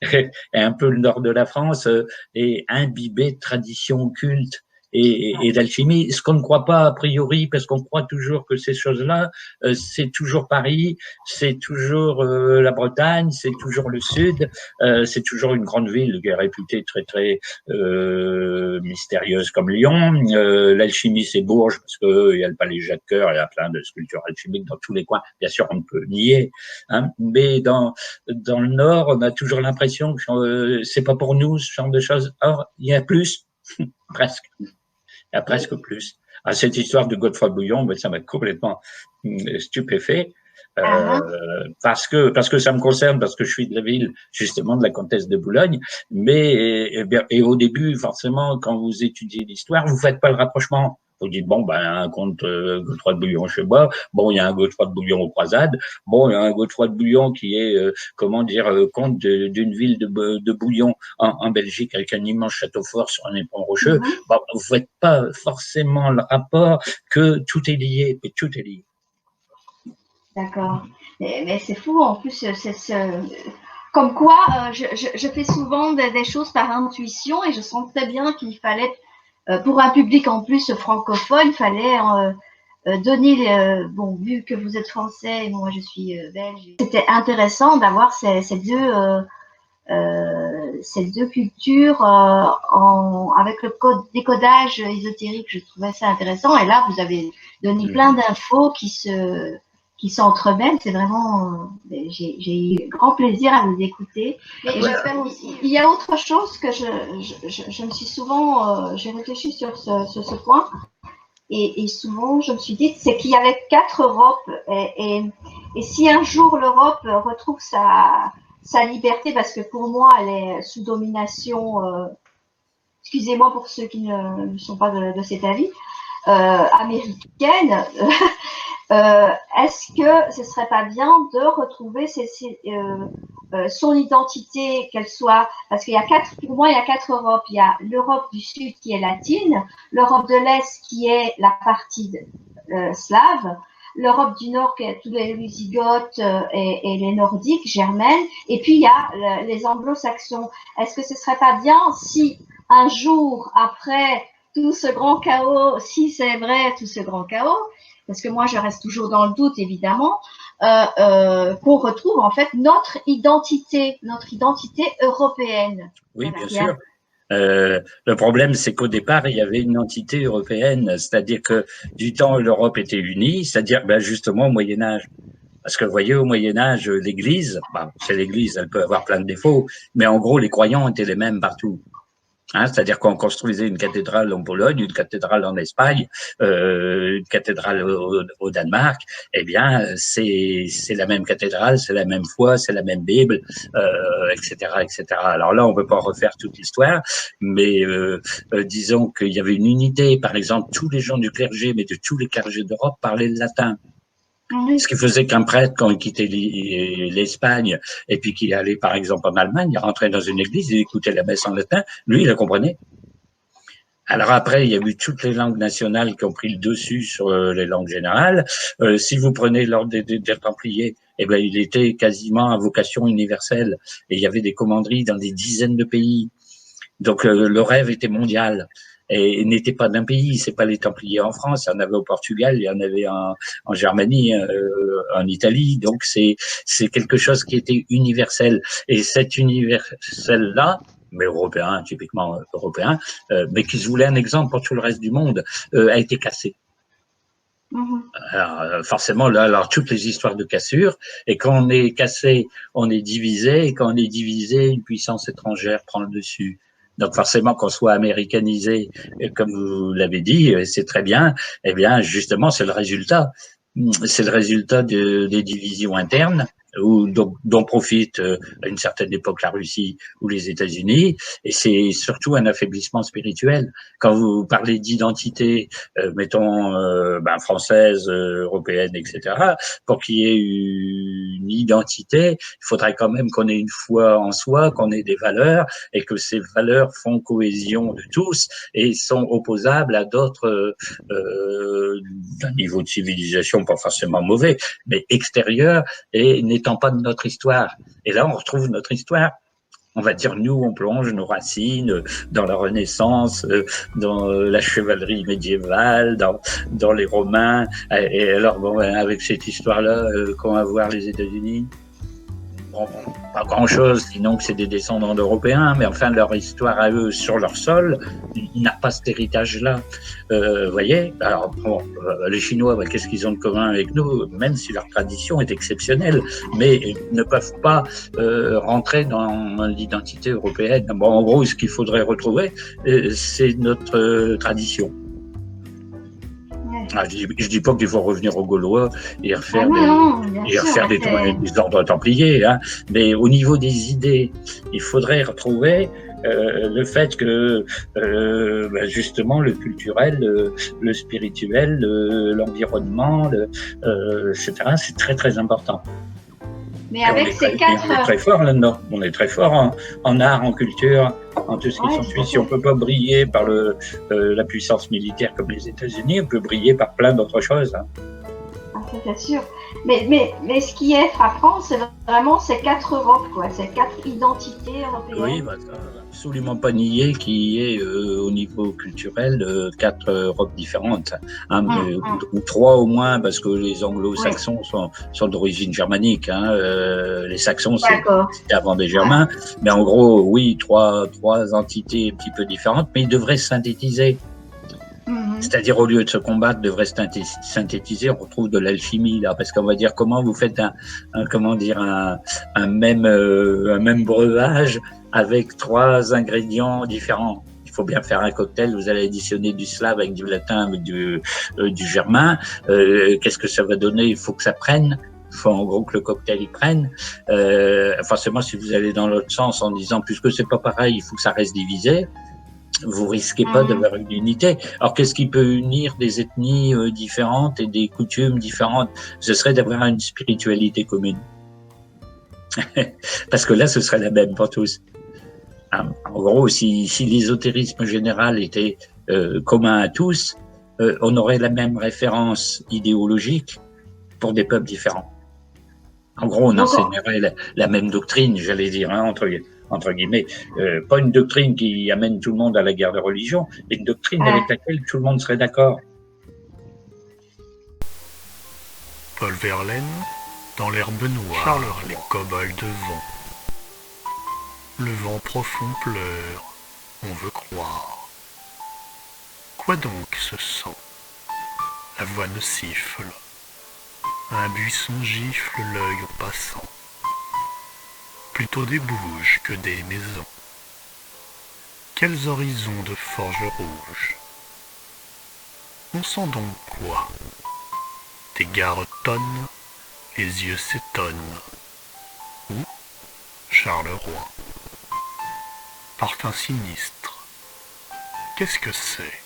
et un peu le nord de la France est imbibé de traditions occultes et d'alchimie, ce qu'on ne croit pas a priori, parce qu'on croit toujours que ces choses-là, c'est toujours Paris, c'est toujours la Bretagne, c'est toujours le Sud, c'est toujours une grande ville qui est réputée très très mystérieuse comme Lyon. L'alchimie, c'est Bourges, parce que il y a le Palais Jacques-Cœur, il y a plein de sculptures alchimiques dans tous les coins. Bien sûr, on ne peut nier, mais dans le Nord, on a toujours l'impression que c'est pas pour nous ce genre de choses. Or, il y a plus, presque. Il y a presque plus. Cette histoire de Godefroy Bouillon, ça m'a complètement stupéfait. Parce que ça me concerne, parce que je suis de la ville, justement, de la comtesse de Boulogne. Mais, et au début, forcément, quand vous étudiez l'histoire, vous faites pas le rapprochement. Vous dites, bon, un comte Godefroy de Bouillon chez moi, bon, il y a un Godefroy de Bouillon aux croisades, bon, il y a un Godefroy de Bouillon qui est, comte d'une ville de Bouillon en Belgique avec un immense château fort sur un éperon rocheux. Bon, vous faites pas forcément le rapport que tout est lié, et tout est lié. D'accord. Mais c'est fou, en plus, comme quoi, je fais souvent des choses par intuition et je sens très bien qu'il fallait, pour un public en plus francophone, il fallait donner, bon, vu que vous êtes français et moi je suis belge, c'était intéressant d'avoir ces deux cultures avec le décodage ésotérique. Je trouvais ça intéressant et là, vous avez donné plein d'infos qui s'entremêlent. C'est vraiment, j'ai eu grand plaisir à vous écouter. Et j'espère aussi. Il y a autre chose que je me suis souvent, j'ai réfléchi sur ce point, et souvent je me suis dit, c'est qu'il y avait 4 Europes, et si un jour l'Europe retrouve sa liberté, parce que pour moi elle est sous domination, excusez-moi pour ceux qui ne sont pas de cet avis, américaine. Est-ce que ce serait pas bien de retrouver son identité, qu'elle soit, parce qu'il y a pour moi il y a 4 Europes. Il y a l'Europe du Sud qui est latine, l'Europe de l'Est qui est la partie slave, l'Europe du Nord qui est tous les Wisigoths et les Nordiques, germaines, et puis il y a les Anglo-Saxons. Est-ce que ce serait pas bien si un jour, après tout ce grand chaos, si c'est vrai tout ce grand chaos, parce que moi je reste toujours dans le doute évidemment, qu'on retrouve en fait notre identité européenne. Oui, voilà, bien sûr. Le problème, c'est qu'au départ, il y avait une entité européenne, c'est-à-dire que du temps où l'Europe était unie, c'est-à-dire justement au Moyen-Âge. Parce que vous voyez, au Moyen-Âge, l'Église, c'est l'Église, elle peut avoir plein de défauts, mais en gros, les croyants étaient les mêmes partout. C'est-à-dire qu'on construisait une cathédrale en Pologne, une cathédrale en Espagne, une cathédrale au Danemark. Eh bien, c'est la même cathédrale, c'est la même foi, c'est la même Bible, etc., etc. Alors là, on ne peut pas refaire toute l'histoire, mais disons qu'il y avait une unité. Par exemple, tous les gens du clergé, mais de tous les clergés d'Europe, parlaient le latin. Oui. Ce qui faisait qu'un prêtre, quand il quittait l'Espagne et puis qu'il allait, par exemple, en Allemagne, il rentrait dans une église, il écoutait la messe en latin, lui, il la comprenait. Alors après, il y a eu toutes les langues nationales qui ont pris le dessus sur les langues générales. Si vous prenez l'ordre des Templiers, eh ben, il était quasiment à vocation universelle. Et il y avait des commanderies dans des dizaines de pays. Donc le rêve était mondial. Et n'était pas d'un pays, c'est pas les Templiers en France, il y en avait au Portugal, il y en avait en Germanie, en Italie, donc c'est quelque chose qui était universel. Et cet universel-là, mais européen, typiquement européen, mais qui se voulait un exemple pour tout le reste du monde, a été cassé. Alors, forcément, là, alors toutes les histoires de cassure, et quand on est cassé, on est divisé, et quand on est divisé, une puissance étrangère prend le dessus. Donc forcément, qu'on soit américanisé, comme vous l'avez dit, c'est très bien. Eh bien, justement, c'est le résultat. C'est le résultat des divisions internes dont profite à une certaine époque la Russie ou les États-Unis, et c'est surtout un affaiblissement spirituel. Quand vous parlez d'identité, mettons française, européenne, etc., pour qu'il y ait une identité, il faudrait quand même qu'on ait une foi en soi, qu'on ait des valeurs, et que ces valeurs font cohésion de tous et sont opposables à d'autres d'un niveau de civilisation pas forcément mauvais, mais extérieur et n'étant pas de notre histoire. Et là, on retrouve notre histoire. On va dire, nous, on plonge nos racines dans la Renaissance, dans la chevalerie médiévale, dans les Romains. Et alors, bon, avec cette histoire-là, qu'on va voir les États-Unis, bon, pas grand-chose, sinon que c'est des descendants d'Européens, mais enfin, leur histoire à eux, sur leur sol, n'a pas cet héritage-là. Vous voyez, alors bon, les Chinois, qu'est-ce qu'ils ont de commun avec nous, même si leur tradition est exceptionnelle, mais ils ne peuvent pas rentrer dans l'identité européenne. Bon, en gros, ce qu'il faudrait retrouver, c'est notre tradition. Ah, je dis pas qu'il faut revenir aux Gaulois et refaire des ordres templiers, hein, mais au niveau des idées, il faudrait retrouver le fait que justement le culturel, le spirituel, l'environnement, etc., c'est très très important. Mais avec ces quatre... On est très fort là-dedans. On est très fort en art, en culture, en tout ce qui s'ensuit. Si on ne peut pas briller par la puissance militaire comme les États-Unis, on peut briller par plein d'autres choses. Hein. Ah, c'est sûr. Mais ce qui est frappant, c'est vraiment ces quatre Europes, quoi. Ces quatre identités européennes. Oui, absolument pas nier qu'il y ait au niveau culturel quatre Europes différentes, hein, ou trois au moins, parce que les anglo-saxons sont d'origine germanique. Hein, les saxons, c'était avant des germains. Mais en gros, oui, trois entités un petit peu différentes, mais ils devraient synthétiser. C'est-à-dire, au lieu de se combattre, devrait synthétiser, on retrouve de l'alchimie, là, parce qu'on va dire comment vous faites un même breuvage avec trois ingrédients différents. Il faut bien faire un cocktail, vous allez additionner du slave avec du latin, avec du germain. Qu'est-ce que ça va donner? Il faut que ça prenne. Il faut en gros que le cocktail y prenne. Forcément, si vous allez dans l'autre sens en disant, puisque c'est pas pareil, il faut que ça reste divisé, vous risquez pas d'avoir une unité. Alors, qu'est-ce qui peut unir des ethnies différentes et des coutumes différentes? Ce serait d'avoir une spiritualité commune. Parce que là, ce serait la même pour tous. En gros, si l'ésotérisme général était commun à tous, on aurait la même référence idéologique pour des peuples différents. En gros, on enseignerait la même doctrine, j'allais dire, hein, entre guillemets, pas une doctrine qui amène tout le monde à la guerre de religion, mais une doctrine avec laquelle tout le monde serait d'accord. Paul Verlaine, dans l'herbe noire, les cow-boys de vent. Le vent profond pleure, on veut croire. Quoi donc ce sang? La voix ne siffle. Un buisson gifle l'œil au passant. Plutôt des bouges que des maisons. Quels horizons de forge rouge. On sent donc quoi? Des gares tonnent, les yeux s'étonnent. Ou Charleroi. Parfum sinistre. Qu'est-ce que c'est?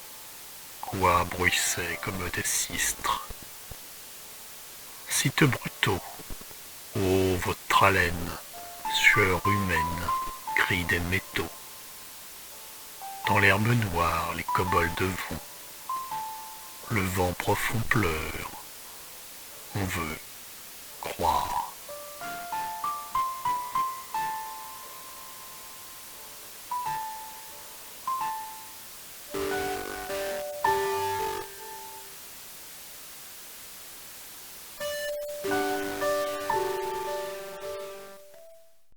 Quoi bruissait comme des sistres? Sites brutaux. Ô votre haleine, sueur humaine, cri des métaux. Dans l'herbe noire, les kobolds vont. Le vent profond pleure. On veut croire.